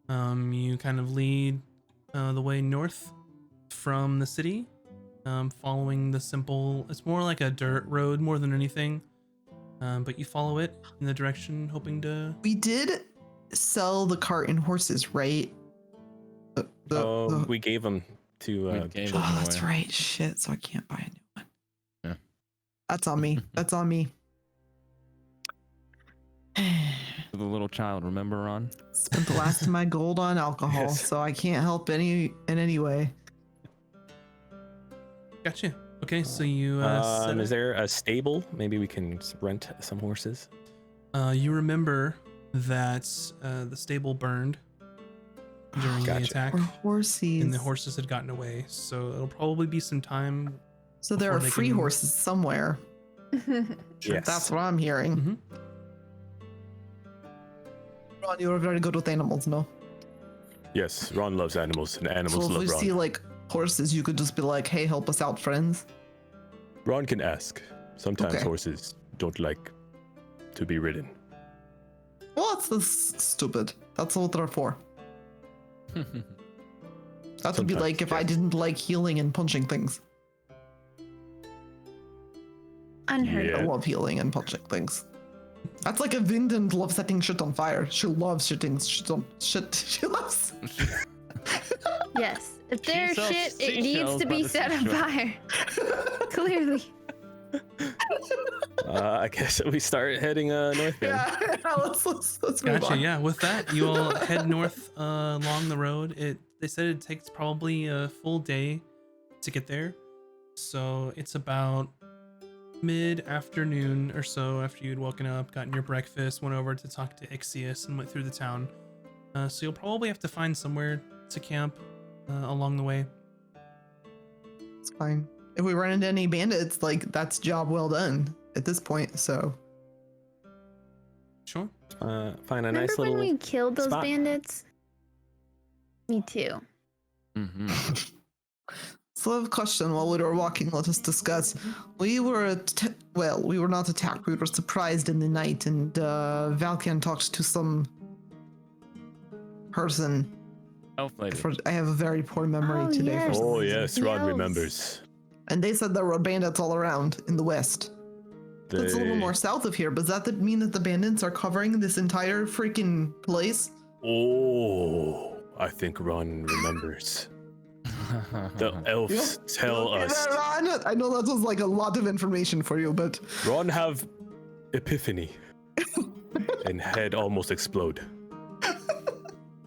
you kind of lead the way north from the city, following the simple, it's more like a dirt road more than anything, but you follow it in the direction hoping to... We did sell the cart and horses, right? We gave them to We the gave children. them Oh, that's away. right. Shit, so I can't buy a new one. Yeah. That's on me. That's on me. For the little child, remember, Ron? Spent the last of my gold on alcohol, Yes. so I can't help in any way. Gotcha. Okay, so you set Is it. there a stable? Maybe we can rent some horses. You remember that the stable burned during the Gotcha. attack, Or horses. and the horses had gotten away, so it'll probably be some time. So there before are they free can- horses somewhere. Yes. That's what I'm hearing. Mhm. Ron, you're very good with animals, no? Yes, Ron loves animals, and So animals if we love Ron. see like horses, you could just be like, "Hey, help us out, friends." Ron can ask. Sometimes Okay. horses don't like to be ridden. Well, that's this stupid. That's what they're for. That would be Sometimes, like if I yes. didn't like healing and punching things. Unheard Yeah. I love healing and punching things. That's like a Vindent loves setting shit on fire. She loves shitting shit on shit. She loves. Yes. If She there's sells shit, it needs seashells to by be the set on seashore. fire. Clearly. I guess we start heading north then. Yeah, let's move Gotcha. on. Yeah. With that, you all head north along the road. They said it takes probably a full day to get there, so it's about mid-afternoon or so after you'd woken up, gotten your breakfast, went over to talk to Ixius, and went through the town. So you'll probably have to find somewhere to camp along the way. It's fine. If we run into any bandits, like that's job well done at this point. So Sure. Find a Remember nice when little. we killed those spot. bandits? Me too. Mm-hmm. So I have a question while we were walking, let us discuss. We were, we were not attacked. We were surprised in the night, and Valkian talked to some person. Elf lady. I have a very poor memory Oh, today. yes. For Oh yes, The Ron elves. remembers. And they said there were bandits all around in the west. That's a little more south of here, but does that mean that the bandits are covering this entire freaking place? Oh, I think Ron remembers. The elves tell Okay, us. Ron, I know that was like a lot of information for you, but Ron have epiphany and head almost explode.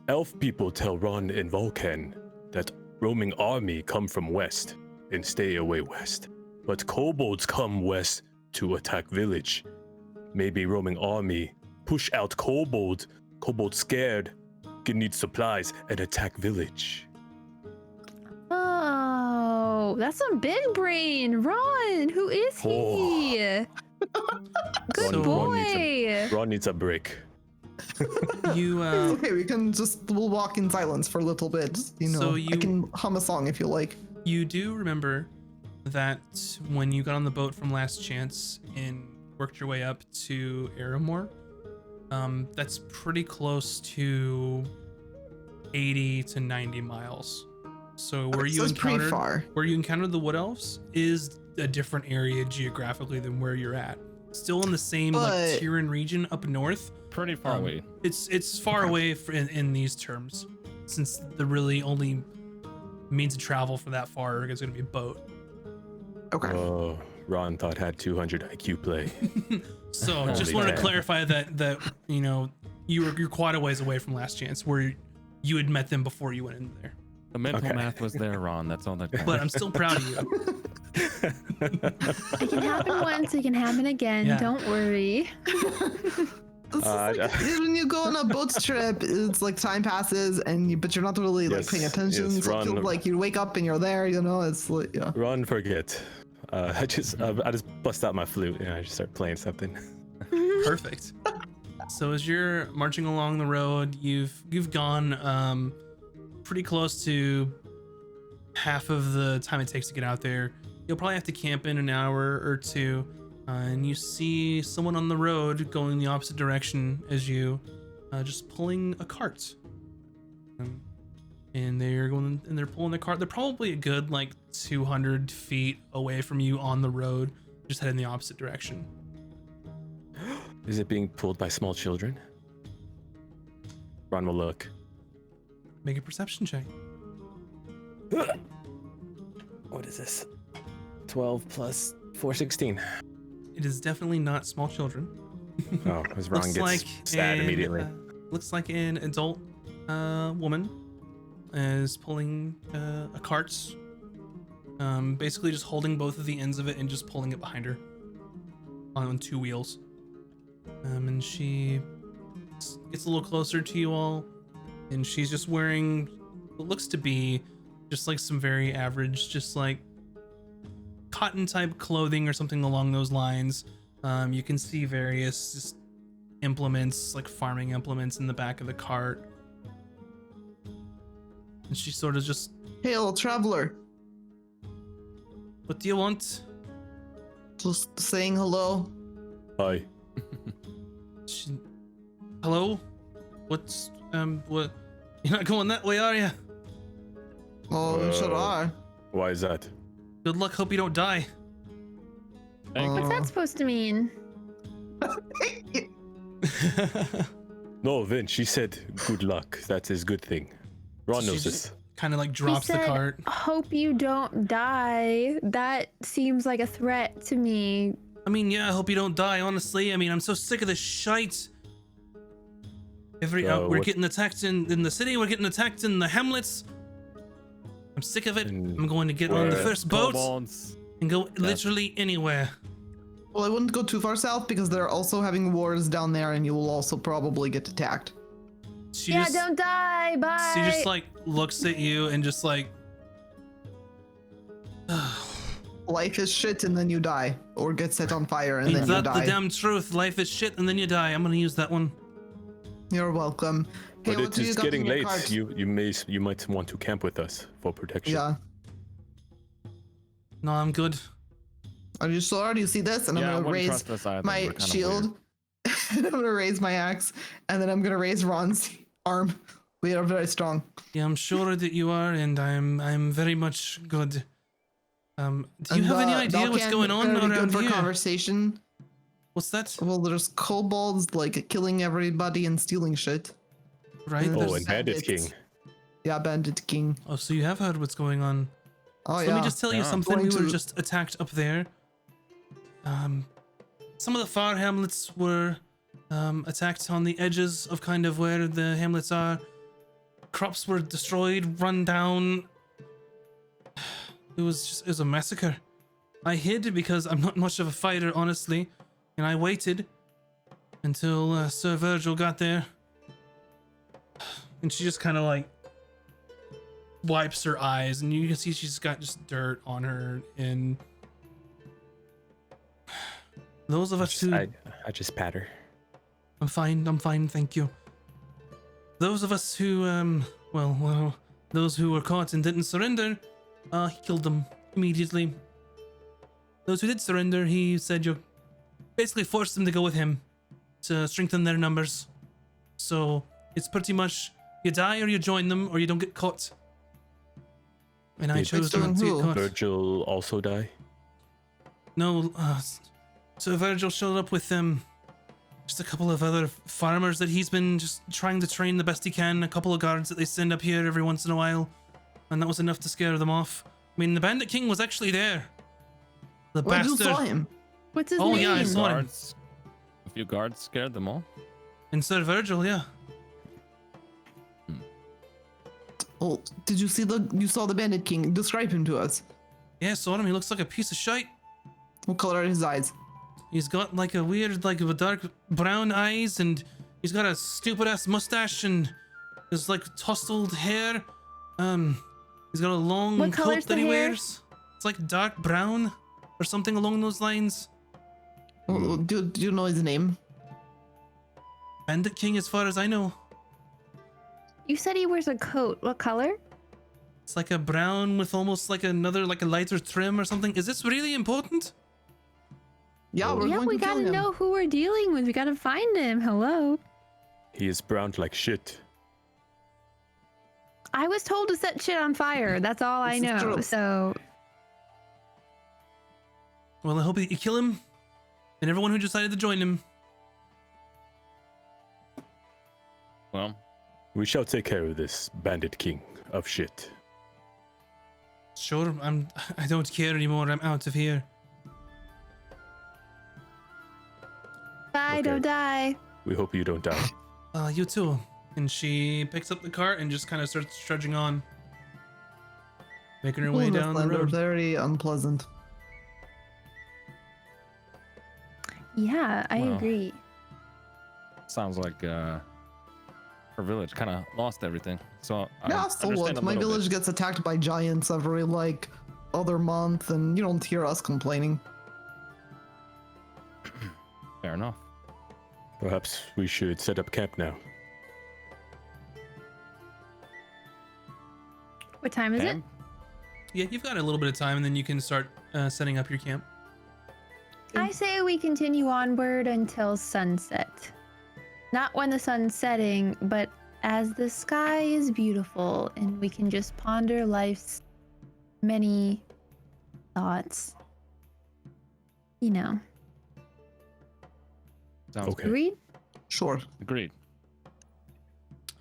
Elf people tell Ron and Vulcan that roaming army come from west and stay away west. But kobolds come west to attack village. Maybe roaming army push out kobold scared, can need supplies and attack village. Oh, that's some big brain. Ron, who is he? Good So- boy. Ron needs a break. You it's okay. We'll walk in silence for a little bit. You know, So I you- can hum a song if you like. You do remember that when you got on the boat from Last Chance and worked your way up to Aramore, that's pretty close to 80 to 90 miles. So where Okay, you so it's pretty encountered far. where you encountered the Wood Elves is a different area geographically than where you're at. Still in the same like But- Tyrian region up north. Pretty far Um, away. It's far away in these terms, since the really only means of travel for that far is going to be a boat. Okay. Oh, Ron thought had 200 IQ play. So just Holy wanted to cow. clarify that you know you're quite a ways away from Last Chance, where you had met them before you went in there. The mental Okay. math was there, Ron. That's all that counts. But I'm still proud of you. It can happen once, it can happen again. Yeah. Don't worry. This is like, when you go on a boat trip, it's like time passes, but you're not really like Yes, paying attention. yes, So it feels Ron- like you wake up and you're there. You know, it's like yeah. Ron, forget. I just bust out my flute and I just start playing something. Perfect. So as you're marching along the road, you've gone pretty close to half of the time it takes to get out there. You'll probably have to camp in an hour or two, and you see someone on the road going the opposite direction as you, just pulling a cart. And they're pulling the cart. They're probably a good like 200 feet away from you on the road, just heading the opposite direction. Is it being pulled by small children? Ron will look. Make a perception check. What is this? 12 plus 4, 16. It is definitely not small children. Oh, because Ron Looks gets like sad immediately. Looks like an adult woman is pulling a cart. Basically just holding both of the ends of it and just pulling it behind her on two wheels. And she gets a little closer to you all, and she's just wearing what looks to be just like some very average, just like cotton type clothing or something along those lines. You can see various just implements, like farming implements, in the back of the cart. And she sort of just, Hail, traveler. what do you want? Just saying hello. Hi. She, hello? What's, what? You're not going that way, are you? Oh, you sure Uh, are. Why is that? Good luck, hope you don't die. What's that supposed to mean? No, Vin, she said good luck. That is good thing. Ron knows this. Kind of like He drops the said, cart. "Hope you don't die." That seems like a threat to me. I mean, yeah, I hope you don't die, honestly. I mean, I'm so sick of this shite. We're what- getting attacked in the city, we're getting attacked in the hamlets. I'm sick of it. And I'm going to get on the where- first boat Kobolds. and go literally anywhere. Well, I wouldn't go too far south because they're also having wars down there, and you will also probably get attacked. She Yeah, just, don't die. Bye. she just like looks at you and just like, Life is shit, and then you die, or get set on fire, and ain't then you that the die. damn truth? Life is shit and then you die. I'm gonna use that one. You're welcome. Hey, But what it do you is got in getting your late. cart? You might want to camp with us for protection. Yeah. No, I'm good. Are you sure? Do you see this? And Yeah, I I'm gonna wouldn't raise trust us either. my We're kinda shield. And I'm gonna raise my axe, and then I'm gonna raise Ron's arm. We are very strong. Yeah, I'm sure that you are, and I'm very much good. Do you And, have any idea what's Dalcan, going on very around good for here? conversation. What's that? Well, there's kobolds like killing everybody and stealing shit. Right? Oh, Oh, there's- and Bandit bandits. King. Yeah, Bandit King. Oh, so you have heard what's going on. Oh So yeah. let me just tell you Yeah. something. We Going were to- just attacked up there. Some of the far hamlets were attacked on the edges of kind of where the hamlets are. Crops were destroyed, run down. It was a massacre. I hid because I'm not much of a fighter, honestly, and I waited until Sir Virgil got there. And she just kind of like wipes her eyes, and you can see she's got just dirt on her. And those of us who I just pat her. I'm fine, thank you. Those of us who well, those who were caught and didn't surrender, he killed them immediately. Those who did surrender, he said you basically forced them to go with him to strengthen their numbers. So it's pretty much you die or you join them or you don't get caught. And I Did chose not to who? get caught. Virgil also die? No, so Virgil showed up with just a couple of other farmers that he's been just trying to train the best he can. A couple of guards that they send up here every once in a while, and that was enough to scare them off. I mean, the Bandit King was actually there. The Where you bastard. saw him? What's his Oh, name? yeah, I saw him. Guards. A few guards scared them all. And Sir Virgil, yeah. Oh, did you see you saw the Bandit King? Describe him to us. Yeah, saw him. He looks like a piece of shite. What color are his eyes? He's got like a weird, like a dark brown eyes, and he's got a stupid ass mustache, and there's like tousled hair. He's got a long What coat color's that the he hair? wears. It's like dark brown or something along those lines. Oh, do you know his name? Bandit King, as far as I know. You said he wears a coat. What color? It's like a brown with almost like another, like a lighter trim or something. Is this really important? Yeah, we're Yeah, going we to kill gotta him. know who we're dealing with. We gotta find him. Hello. He is browned like shit. I was told to set shit on fire. That's all I This is know. true. So Well, I hope that you kill him and everyone who decided to join him. Well, We shall take care of this Bandit King of shit. Sure, I don't care anymore. I'm out of here. bye, Okay. don't die. We hope you don't die. You too. And she picks up the cart and just kind of starts trudging on, making her way People in this down the land are road. very unpleasant. Yeah, I Well. agree. sounds like her village kind of lost everything. So I Yeah, so understand what? a My little village bit. gets attacked by giants every like other month, and you don't hear us complaining. Fair enough. Perhaps we should set up camp now. What time is it? Pam? Yeah, you've got a little bit of time, and then you can start setting up your camp. I say we continue onward until sunset. Not when the sun's setting, but as the sky is beautiful and we can just ponder life's many thoughts. you know, Sounds Okay. agreed? Sure. agreed.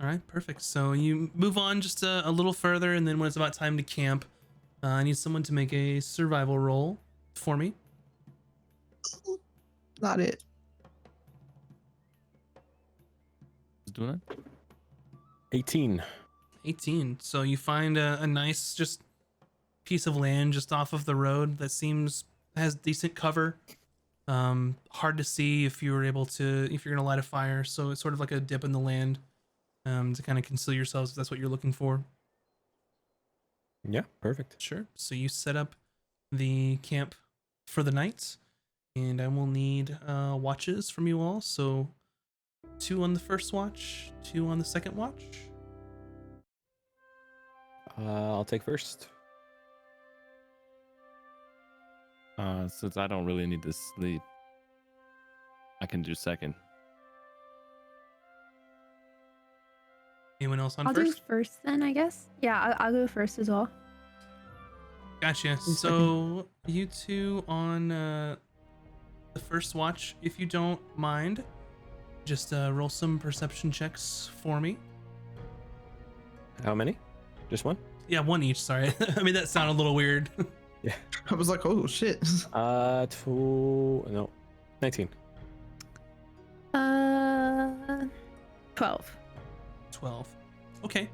All right, perfect. So you move on just a little further, and then when it's about time to camp, I need someone to make a survival roll for me. Not it. Who's doing it? 18. 18. So you find a nice just piece of land just off of the road that has decent cover. Hard to see if you're gonna light a fire. So it's sort of like a dip in the land to kind of conceal yourselves if that's what you're looking for. Yeah, perfect. Sure. So you set up the camp for the night, and I will need watches from you all. So 2 on the first watch, 2 on the second watch. I'll take first. Since I don't really need to sleep, I can do second. Anyone else on I'll first? do first then, I guess. Yeah, I'll go first as well. Gotcha. So you 2 on the first watch, if you don't mind, just roll some perception checks for me. How many? Just one? Yeah, 1 each. Sorry. I mean, that sounded a little weird. I was like, oh shit. 19. 12. 12. Okay.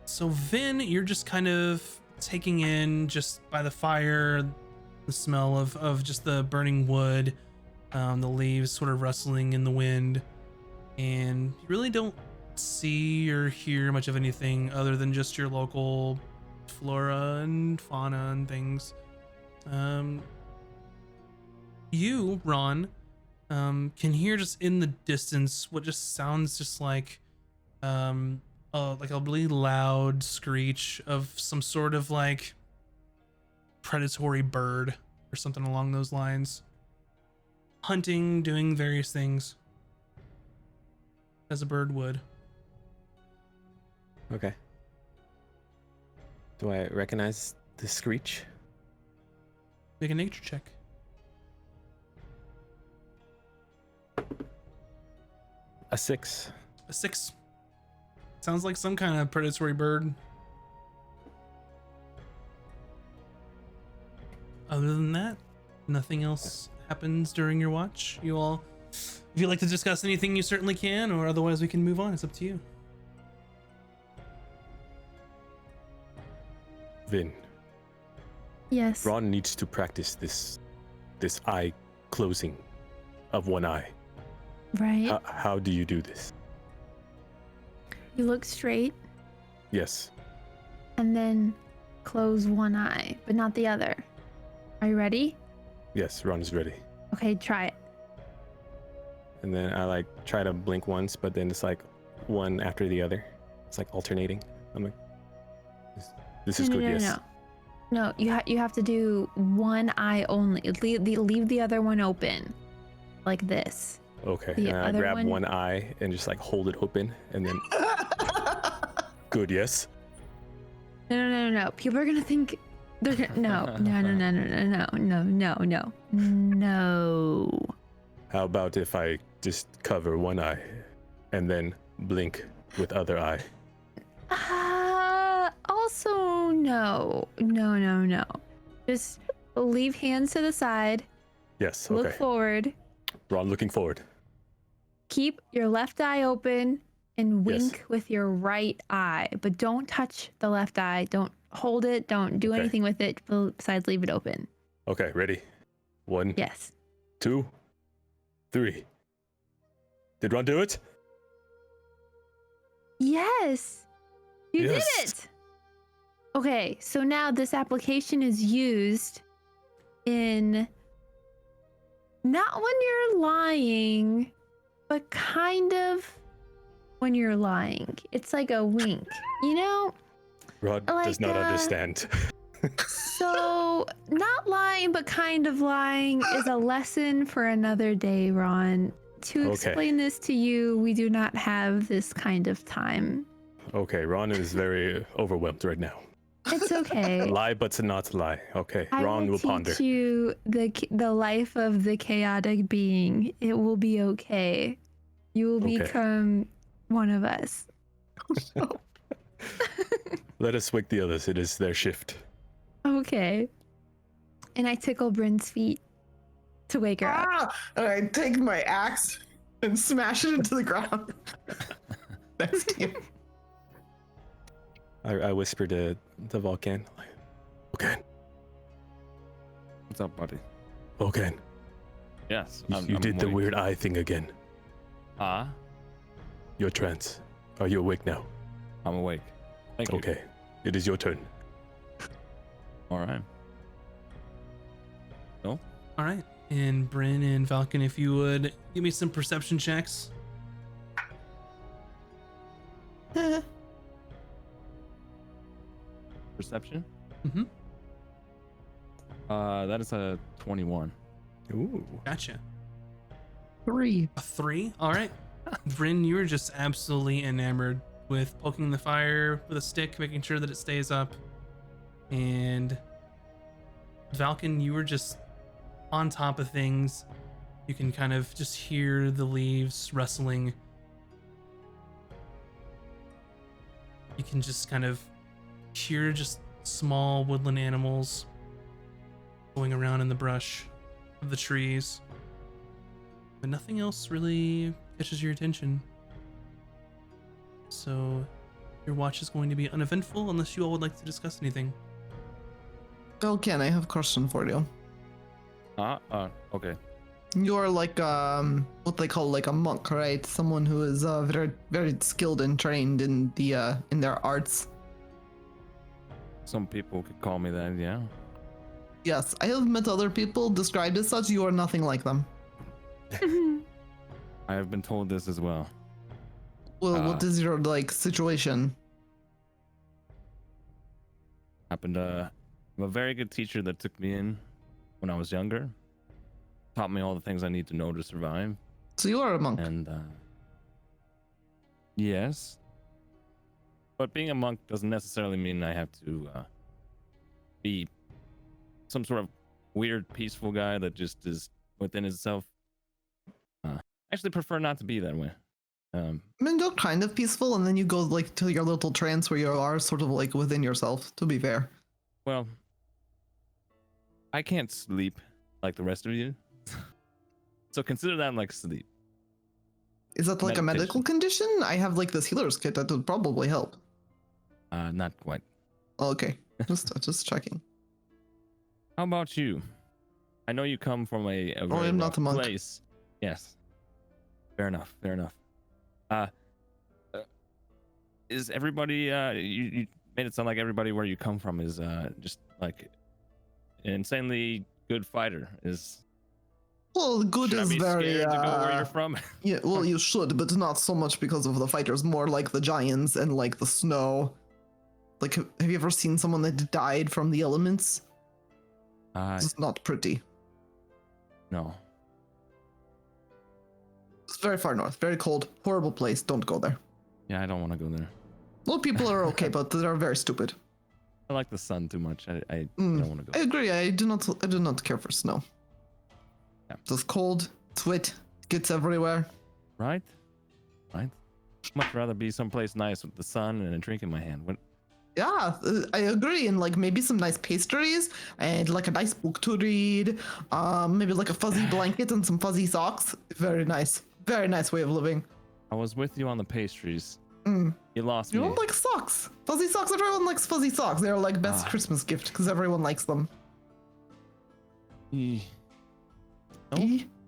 So Vin, you're just kind of taking in just by the fire, the smell of just the burning wood, the leaves sort of rustling in the wind, and you really don't see or hear much of anything other than just your local flora and fauna and things. You, Ron, can hear just in the distance what just sounds just like a really loud screech of some sort of like predatory bird or something along those lines. Hunting, doing various things as a bird would. Okay. Do I recognize the screech? Make a nature check. A 6. A 6. Sounds like some kind of predatory bird. Other than that, nothing else happens during your watch. You all, if you'd like to discuss anything, you certainly can, or otherwise we can move on. It's up to you. Vin, Yes. Ron needs to practice this eye closing of one eye. Right. How do you do this? You look straight Yes. and then close one eye, but not the other. Are you ready? Yes, Ron is ready. Okay, try it. And then I like try to blink once, but then it's like one after the other. It's like alternating. I'm like, this is good, yes. No, you have to do one eye only. Leave the other one open, like this. Okay. The And I other grab one- one eye and just like hold it open and then good, yes. No. People are gonna think they're gonna no. How about if I just cover one eye and then blink with other eye? Also no. Just leave hands to the side. Yes, okay. Look forward. Ron looking forward. Keep your left eye open and Yes. wink with your right eye, but don't touch the left eye. Don't hold it. Don't do Okay. anything with it besides leave it open. Okay, ready? 1, Yes. 2, 3. Did Ron do it? Yes. You Yes. did it. Okay, so now this application is used in not when you're lying, but kind of when you're lying. It's like a wink, you know? Ron does Like, not understand. So, not lying, but kind of lying is a lesson for another day, Ron. To Okay. explain this to you, we do not have this kind of time. Okay, Ron is very overwhelmed right now. It's okay. Lie, but to not lie. Okay, I Ron will teach ponder. you the life of the chaotic being. It will be okay. You will Okay. become one of us. Let us wake the others. It is their shift. Okay. And I tickle Bryn's feet to wake her up. Ah! And I take my axe and smash it into the ground. Next to you. I whisper to Vulcan. Vulcan, What's up, buddy? Vulcan. Yes. You did the weird eye thing again. Your trance. Are you awake now? I'm awake. Thank you. Okay. It is your turn. All right. All right. And Bryn and Falcon, if you would give me some perception checks. Perception? Mm-hmm. That is a 21. Ooh. Gotcha. 3. A 3? All right. Bryn, you were just absolutely enamored with poking the fire with a stick, making sure that it stays up. And Falcon, you were just on top of things. You can kind of just hear the leaves rustling. You can just kind of hear just small woodland animals going around in the brush of the trees. But nothing else really catches your attention. So your watch is going to be uneventful unless you all would like to discuss anything. Ken, I have a question for you. Okay. You're like what they call like a monk, right? Someone who is very very skilled and trained in their arts. Some people could call me that, yeah. Yes, I have met other people described as such. You are nothing like them. I have been told this as well. Well, what is your like situation? Happened to have a very good teacher that took me in when I was younger. Taught me all the things I need to know to survive. So you are a monk. And yes. But being a monk doesn't necessarily mean I have to be some sort of weird, peaceful guy that just is within himself. I actually prefer not to be that way. I mean, you're kind of peaceful, and then you go like to your little trance where you are sort of like within yourself. To be fair. Well, I can't sleep like the rest of you. So consider that like sleep. Is that like a medical Meditation. condition? I have like this healer's kit that would probably help. Not quite. Oh, okay, just checking. How about you? I know you come from a very I'm not rough a monk. place. Yes. Fair enough. Fair enough. Is everybody? You made it sound like everybody where you come from is just like an insanely good fighter. Well, good Should I is be very. scared to go where you're from? Yeah, well, you should, but not so much because of the fighters. More like the giants and like the snow. Like, have you ever seen someone that died from the elements? It's not pretty. No. It's very far north, very cold, horrible place. Don't go there. Yeah, I don't want to go there. Well, people are okay, but they're very stupid. I like the sun too much. I don't want to go. I agree. I do not care for snow. Yeah. It's cold. It's wet. It gets everywhere. Right? Much rather be someplace nice with the sun and a drink in my hand. What? Yeah, I agree. And like maybe some nice pastries and like a nice book to read. Maybe like a fuzzy blanket and some fuzzy socks. Very nice. Very nice way of living. I was with you on the pastries. Mm. You lost You me. don't like socks. Fuzzy socks. Everyone likes fuzzy socks. They're like best Christmas gift because everyone likes them. No?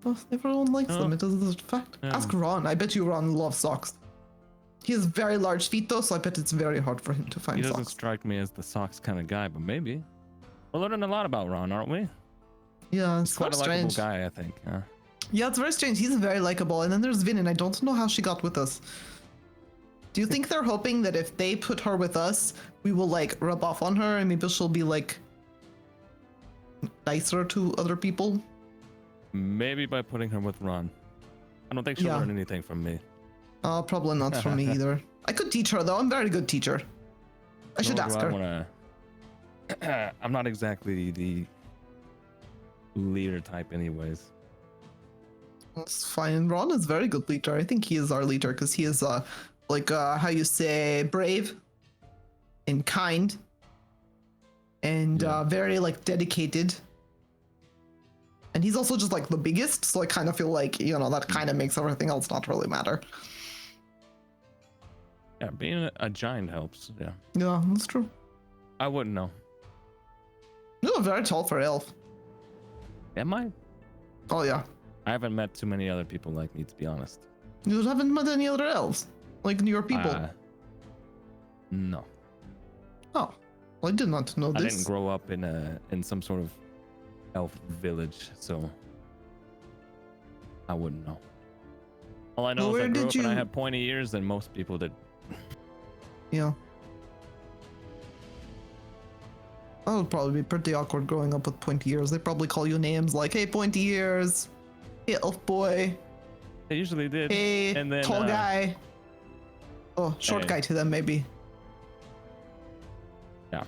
Well, everyone likes them. It is a fact. Yeah. Ask Ron. I bet you Ron loves socks. He has very large feet though, so I bet it's very hard for him to find He doesn't socks. strike me as the socks kind of guy, but maybe. We're learning a lot about Ron, aren't we? Yeah, it's He's quite a quite likable strange. guy, I think. Yeah, it's very strange. He's very likable. And then there's Vin, and I don't know how she got with us. Do you think they're hoping that if they put her with us, we will like rub off on her and maybe she'll be like nicer to other people? Maybe by putting her with Ron. I don't think she'll Yeah. learn anything from me. Probably not from me either. I could teach her though. I'm a very good teacher. I should Nor ask do her. I want to I'm not exactly the leader type, anyways. That's fine. Ron is very good leader. I think he is our leader because he is how you say, brave and kind and very like dedicated. And he's also just like the biggest, so I kind of feel like, that kind of makes everything else not really matter. Yeah, being a giant helps. Yeah. Yeah, that's true. I wouldn't know. You're very tall for elf. Am I? Oh yeah. I haven't met too many other people like me, to be honest. You haven't met any other elves? Like your people? No. Oh. I did not know I this. didn't grow up in some sort of elf village, so I wouldn't know. All I know Well, is I where grew did up and I you- had pointy ears, and most people did. Yeah. That would probably be pretty awkward growing up with pointy ears. They probably call you names like, hey, pointy ears. Hey, elf boy. They usually did. Hey, And then, tall guy. Oh, short hey. guy to them, maybe. Yeah.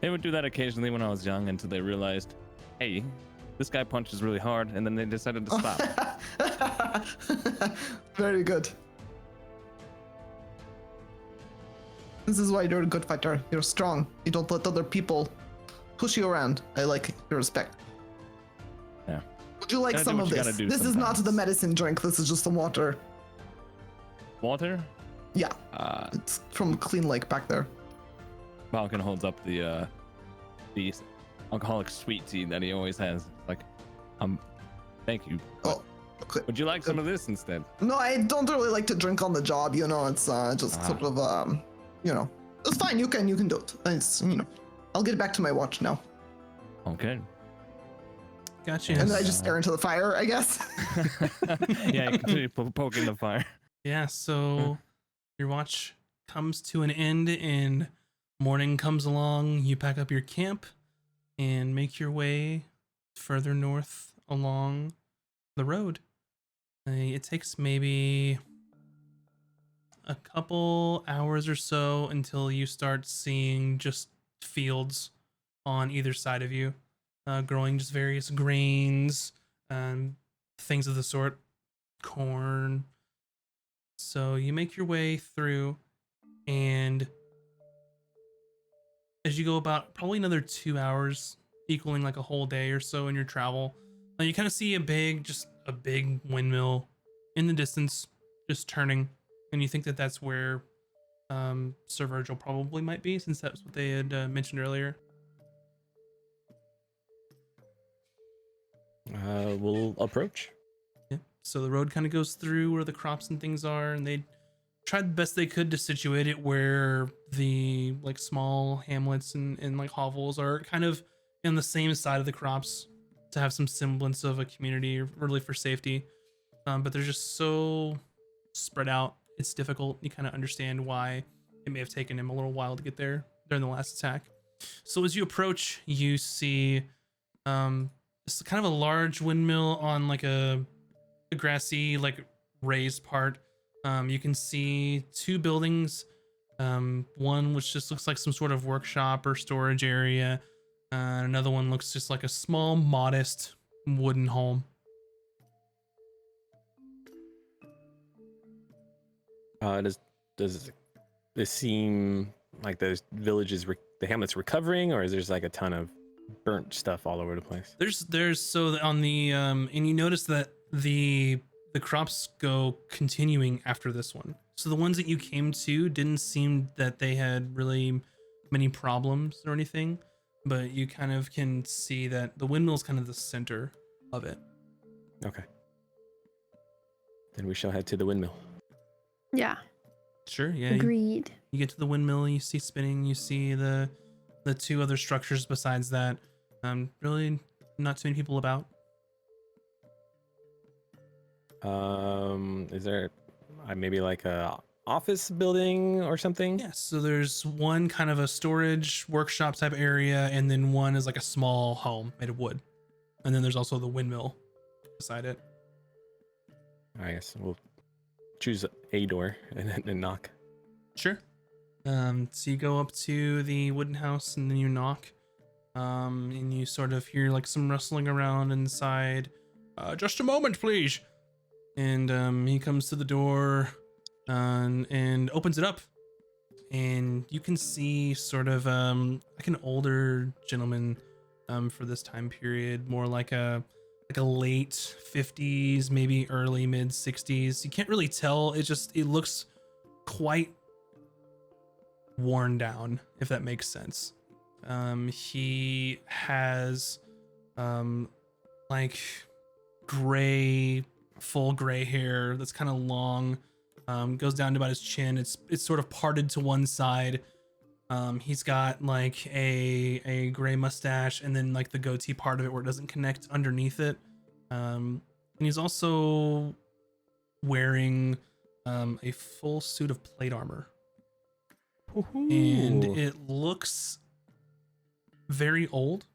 They would do that occasionally when I was young until they realized, hey, this guy punches really hard, and then they decided to stop. Very good. This is why you're a good fighter. You're strong. You don't let other people push you around. I like your respect. Yeah. Would you like Gotta do some what of you this? gotta do This is not sometimes. the medicine drink. This is just the water. Water? Yeah, it's from Clean Lake back there. Falcon holds up the alcoholic sweet tea that he always has. Like, thank you. Oh, okay. Would you like some of this instead? No, I don't really like to drink on the job. It's just sort of it's fine. You can do it. It's I'll get back to my watch now. Okay. Gotcha. And then I just stare into the fire, I guess. Yeah, you continue poking the fire. Yeah, so your watch comes to an end and morning comes along. You pack up your camp and make your way further north along the road. It takes maybe a couple hours or so until you start seeing just fields on either side of you, growing just various grains, things of the sort, corn. So you make your way through, and as you go about probably another 2 hours, equaling like a whole day or so in your travel, you kind of see a big windmill in the distance, just turning, and you think that that's where Sir Virgil probably might be, since that's what they had mentioned earlier. We'll approach. Yeah. So the road kind of goes through where the crops and things are, and they tried the best they could to situate it where the like small hamlets and like hovels are kind of in the same side of the crops to have some semblance of a community, really for safety. But they're just so spread out. It's difficult. You kind of understand why it may have taken him a little while to get there during the last attack. So as you approach, you see it's kind of a large windmill on like a grassy, like raised part. You can see two buildings, one which just looks like some sort of workshop or storage area. Another one looks just like a small, modest wooden home. Does this seem like the village is the hamlet's recovering, or is there's like a ton of burnt stuff all over the place? There's so on the and you notice that the crops go continuing after this one. So the ones that you came to didn't seem that they had really many problems or anything, but you kind of can see that the windmill is kind of the center of it. Okay. Then we shall head to the windmill. Yeah, Sure, yeah. agreed. You get to the windmill, you see spinning, you see the two other structures besides that. Really not too many people about. Is there maybe like a office building or something? Yeah, so there's one kind of a storage workshop type area, and then one is like a small home made of wood. And then there's also the windmill beside it. I guess we'll choose a door and knock. Sure. So you go up to the wooden house and then you knock. And you sort of hear like some rustling around inside. Just a moment, please. And he comes to the door and opens it up. And you can see sort of like an older gentleman for this time period, more like a late 50s, maybe early mid 60s. You can't really tell. It looks quite worn down, if that makes sense. He has like full gray hair that's kind of long, goes down to about his chin. It's sort of parted to one side. He's got like a gray mustache, and then like the goatee part of it where it doesn't connect underneath it. And he's also wearing a full suit of plate armor. And it looks very old.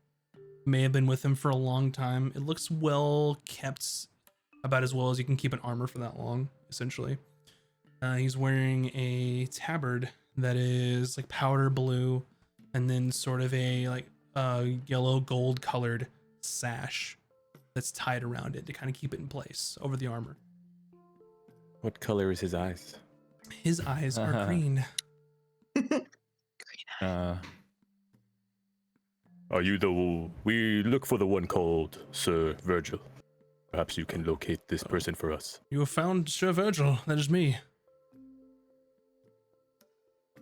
May have been with him for a long time. It looks well kept, about as well as you can keep an armor for that long, essentially. He's wearing a tabard that is like powder blue, and then sort of a like yellow gold colored sash that's tied around it to kind of keep it in place over the armor. What color is his eyes? His eyes are green. Are you we look for the one called Sir Virgil. Perhaps you can locate this person for us. You have found Sir Virgil. That is me.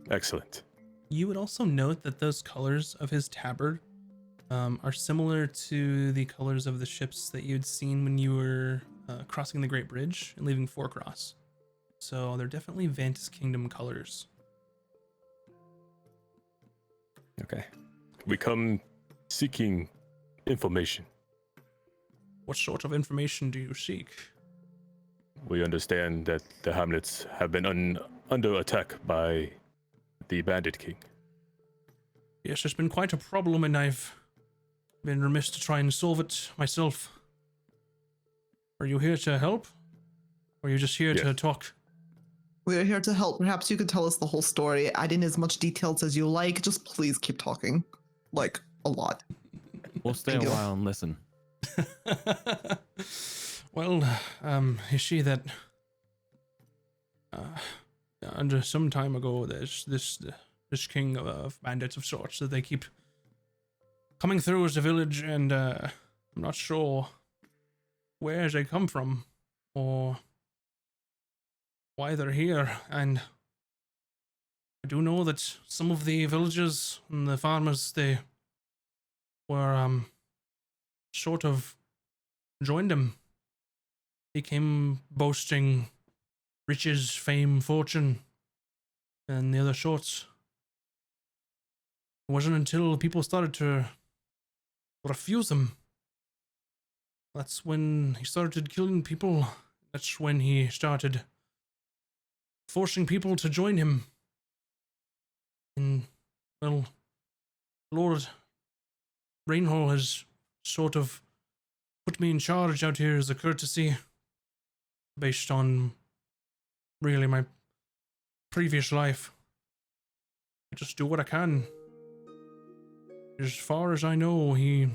Excellent. You would also note that those colors of his tabard are similar to the colors of the ships that you'd seen when you were crossing the Great Bridge and leaving Forecross. So they're definitely Vantis Kingdom colors. Okay. We come seeking information. What sort of information do you seek? We understand that the hamlets have been under attack by the Bandit King. Yes, it's been quite a problem, and I've been remiss to try and solve it myself. Are you here to help? Or are you just here to talk? We're here to help. Perhaps you could tell us the whole story, add in as much details as you like. Just please keep talking. Like, a lot. We'll stay a while and listen. Well, you see that under some time ago, there's this king of bandits of sorts that they keep coming through as the village, and I'm not sure where they come from or why they're here. And I do know that some of the villagers and the farmers, they were sort of joined him. He came boasting riches, fame, fortune, and the other sorts. It wasn't until people started to refuse him. That's when he started killing people. That's when he started forcing people to join him. And, well, Lord Rainhall has sort of put me in charge out here as a courtesy, based on really my previous life. I just do what I can. As far as I know, he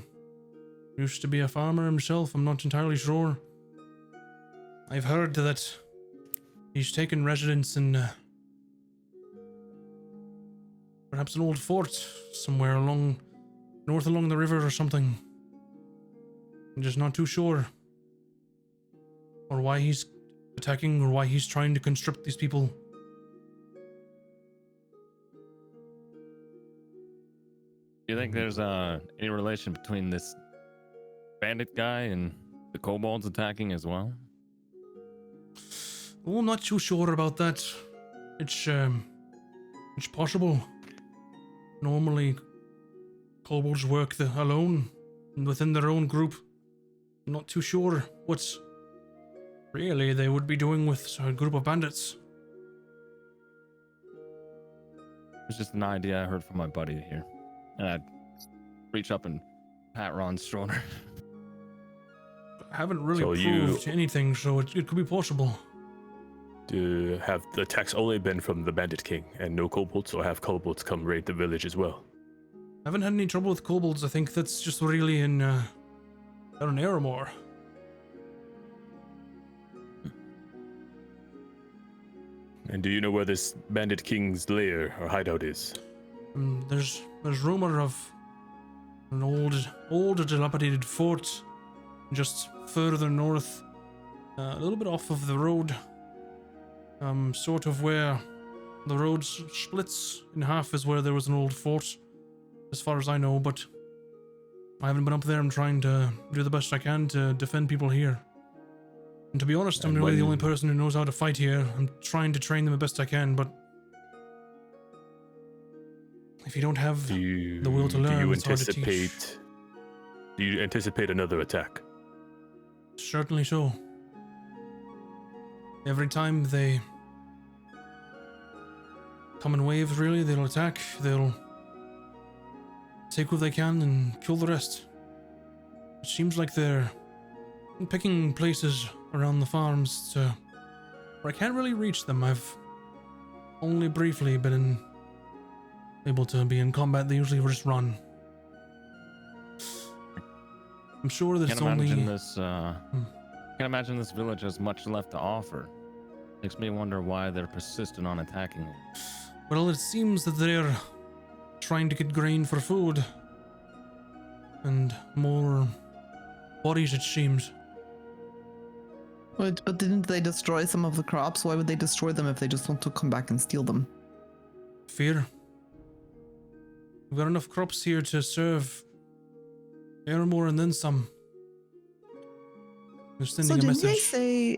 used to be a farmer himself. I'm not entirely sure. I've heard that he's taken residence in perhaps an old fort somewhere north along the river or something. I'm just not too sure. Or why he's attacking, or why he's trying to conscript these people. Do you think there's any relation between this bandit guy and the kobolds attacking as well? Oh, I'm not too sure about that. It's possible. Normally, kobolds work alone and within their own group. I'm not too sure what really they would be doing with a group of bandits. It's just an idea I heard from my buddy here. And I'd reach up and pat Ron's shoulder. I haven't really So proved anything, so it could be possible. Have the attacks only been from the Bandit King and no kobolds, or have kobolds come raid the village as well? haven't had any trouble with kobolds. I think that's just really in down in Aramore. And do you know where this bandit king's lair or hideout is? There's rumor of an old dilapidated fort just further north, a little bit off of the road, sort of where the road splits in half is where there was an old fort, as far as I know, but I haven't been up there. I'm trying to do the best I can to defend people here. And to be honest, I'm And really the when- only person who knows how to fight here. I'm trying to train them the best I can, but if you don't have Do you, the will to do learn, you it's hard to teach. anticipate? Do you anticipate another attack? Certainly so. Every time they come in waves, really, they'll attack, they'll take what they can and kill the rest. It seems like they're picking places around the farms to where I can't really reach them. I've only briefly been able to be in combat. They usually just run. I'm sure that Can't it's only... imagine this. Can't imagine this village has much left to offer. Makes me wonder why they're persistent on attacking it. Well, it seems that they're trying to get grain for food. And more bodies, it seems. But didn't they destroy some of the crops? Why would they destroy them if they just want to come back and steal them? Fear. We've got enough crops here to serve Aramore and then some. They're sending a message.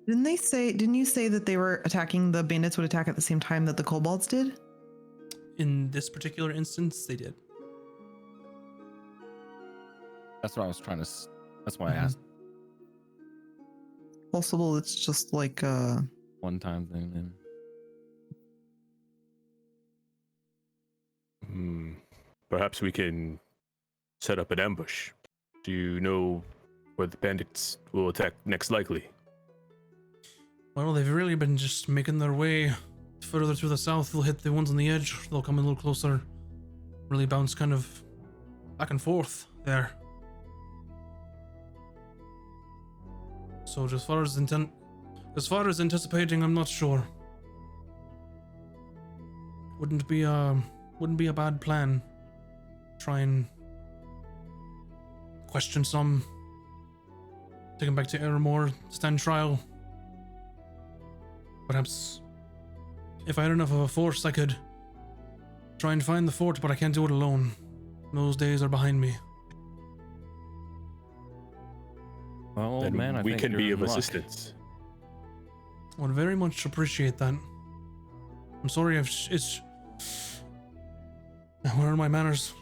Didn't you say that they were attacking, the bandits would attack at the same time that the kobolds did? In this particular instance, they did. That's what I was trying to. That's why I Mhm. asked. Possible it's just like One time thing. Then. Perhaps we can set up an ambush. Do you know where the bandits will attack next likely? Well, they've really been just making their way further to the south. They'll hit the ones on the edge. They'll come a little closer. Really bounce kind of back and forth there. So as far as anticipating, I'm not sure. Wouldn't be a bad plan. Try and question some. Take them back to Aramore, stand trial. Perhaps if I had enough of a force, I could try and find the fort, but I can't do it alone. Those days are behind me. Well, old Then man, I we think can you're be in of luck. assistance. I would very much appreciate that. I'm sorry, it's... Where are my manners?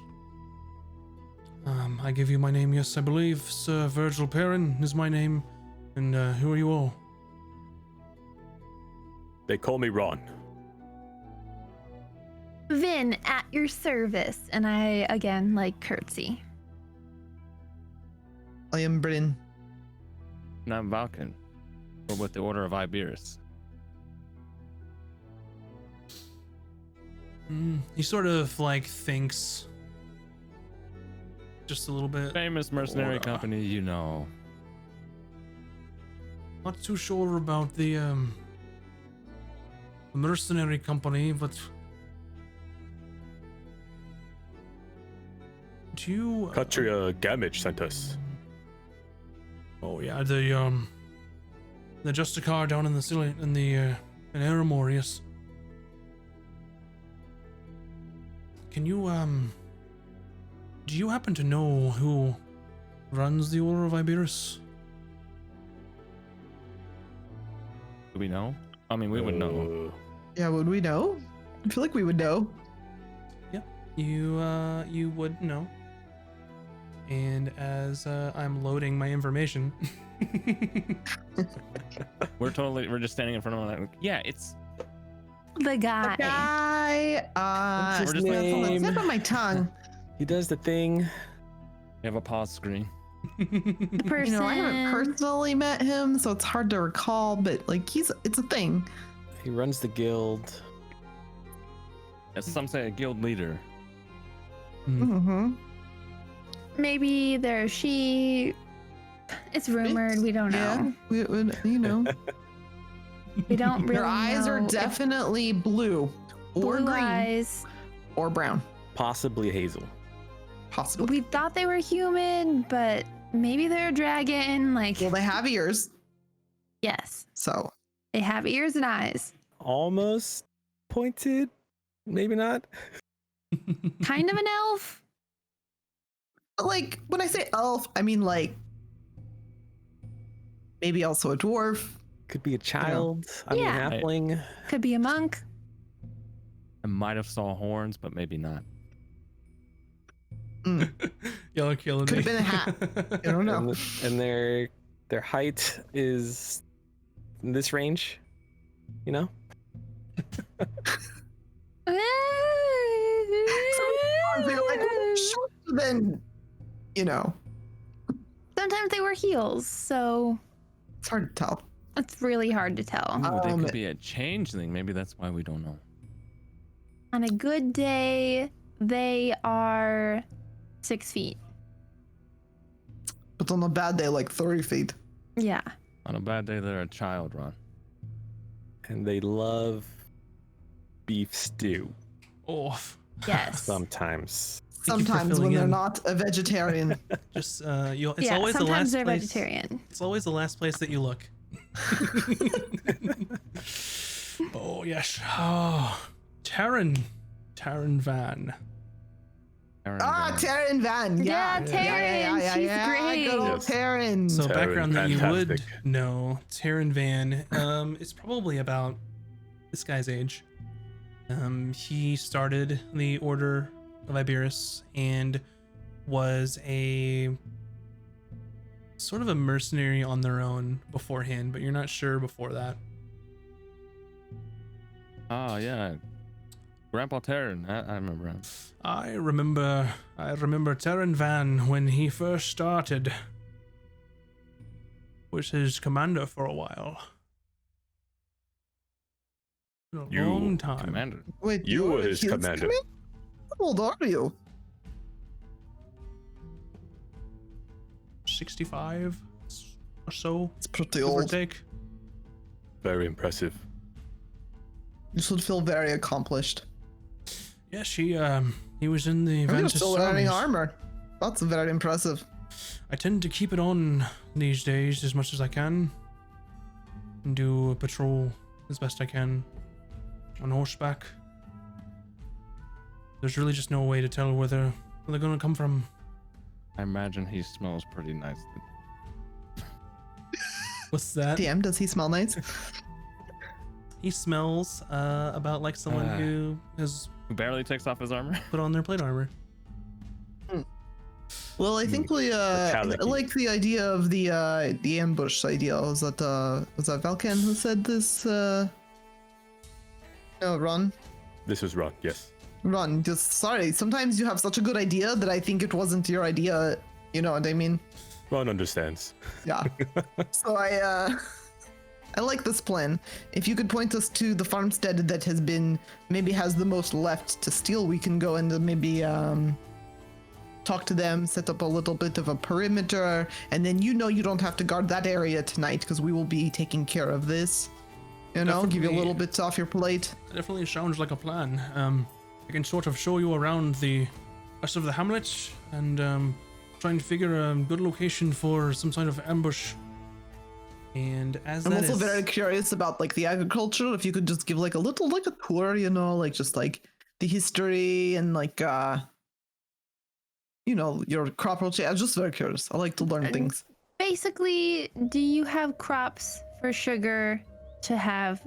I give you my name, yes, I believe. Sir Virgil Perrin is my name. And who are you all? They call me Ron. Vin, at your service. And I, again, like, curtsy. I am Bryn. And I'm Valken. We're with the Order of Iberis. He sort of, like, thinks... just a little bit. Famous mercenary Order. company, you know. Not too sure about the mercenary company, but do you? Katria Gamage sent us. Oh yeah, the Justicar down in the city in Aramore, yes. Can you do you happen to know who runs the Order of Iberis? Do we know? I mean, we would know. Yeah, would we know? I feel like we would know. You would know. And as I'm loading my information, We're just standing in front of him like, yeah, it's The guy. Guy, What's his We're just- it's on the name? tip of my tongue. He does the thing. we have a pause screen. The person. You know, I haven't personally met him, so it's hard to recall, but like it's a thing. He runs the guild. As some say, a guild leader. Mm-hmm. Maybe they're sheep. It's rumored. We don't know. Yeah, you know. We don't really Their eyes are know if definitely blue or blue green eyes. or brown. Possibly hazel. Possibly. We thought they were human, but maybe they're a dragon. Like, Well, they have ears, yes, so they have ears and eyes. Almost pointed. Maybe not. Kind of an elf. like when I say elf, I mean like maybe also a dwarf. Could be a child. I mean, Yeah. halfling. Could be a monk. I might have saw horns, but maybe not. Y'all are killing Could me. have been a hat. I don't know. And their height is in this range. You know. They're like shorter than, you know. Sometimes they wear heels, so It's hard to tell. it's really hard to tell. Ooh, they Um, could be a changeling. Maybe that's why we don't know. On a good day, they are 6 feet. But on a bad day, like 30 feet. Yeah. On a bad day, they're a child, Ron. And they love beef stew. Oh, Yes. Sometimes. Thank you for Sometimes when filling they're in. not a vegetarian. just it's yeah. always the Sometimes last they're place. vegetarian. It's always the last place that you look. Oh yes. Oh, Taryn Van. Aaron Van. Taryn Van. Yeah, Taryn, she's great. Good old Yes. Taryn. So Taryn, background that you would fantastic. know, Taryn Van is probably about this guy's age. He started the Order of Iberus and was a sort of a mercenary on their own beforehand, but you're not sure before that. Oh, yeah. Grandpa Terran. I remember him. I remember Taryn Van when he first started. Was his commander for a while. A You long time. Commander. Wait, You you're were his commander. How old are you? 65 or so, It's pretty give or old. take. Very impressive. You should feel very accomplished. Yes, he was in the You're Ventus still wearing armies. armor. That's very impressive. I tend to keep it on these days as much as I can. And do a patrol as best I can on horseback. There's really just no way to tell where they're gonna come from. I imagine he smells pretty nice. What's that? DM, does he smell nice? He smells about like someone who has Who barely takes off his armor. put on their plate armor. Well, I think we I Fatality. like the idea of the ambush idea. Was that Valkan who said this? No, Ron. This was wrong. Yes. Ron, just sorry. Sometimes you have such a good idea that I think it wasn't your idea. You know what I mean? Ron understands. Yeah. So I like this plan. If you could point us to the farmstead that has the most left to steal, we can go and maybe talk to them, set up a little bit of a perimeter, and then you don't have to guard that area tonight because we will be taking care of this. Give you a Definitely. little bit off your plate. Definitely sounds like a plan. I can sort of show you around the rest of the hamlet and try and figure a good location for some sort of ambush. And as I'm that also is, very curious about like the agriculture. If you could just give like a little like a tour, just like the history and like your crop rotation. I'm just very curious. I like to learn things. Basically, do you have crops for sugar to have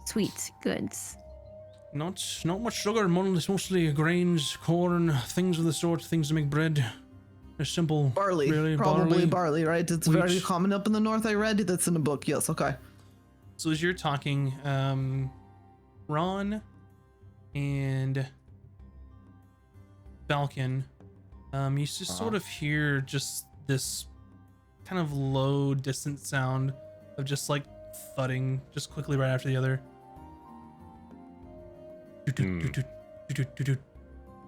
sweet goods? not much sugar, mostly grains, corn, things of the sort, things to make bread. A simple Barley, really, probably barley, right? It's very wheat. common up in the north. I read that's in a book. Yes, okay. So as you're talking, Ron and Balkan, you just sort of hear just this kind of low, distant sound of just like thudding, just quickly right after the other. doo-doo-doo-doo.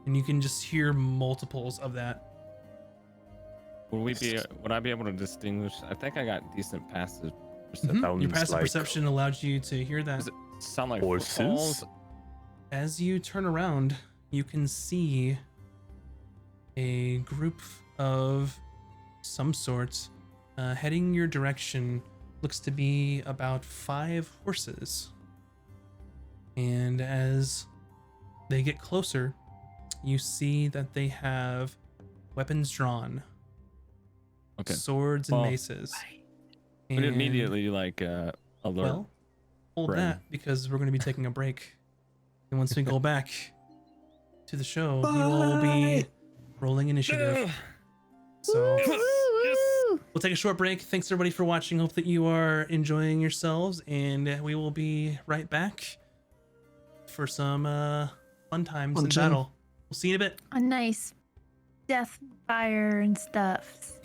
And you can just hear multiples of that. Would I be able to distinguish? I think I got decent passive Mhm. perception. Sounds Your passive like perception allowed you to hear that. Does it sound like horses? footfalls? As you turn around, you can see a group of some sort heading your direction. Looks to be about 5 horses. And as they get closer, you see that they have weapons drawn, Okay. swords and Well, maces. But And, immediately like alert. well, hold Bren. that because we're going to be taking a break. And once we go back to the show, we will be rolling initiative. So we'll take a short break. Thanks everybody for watching. Hope that you are enjoying yourselves, and we will be right back for some fun times in Punching. battle. We'll see you in a bit. A nice death fire and stuff.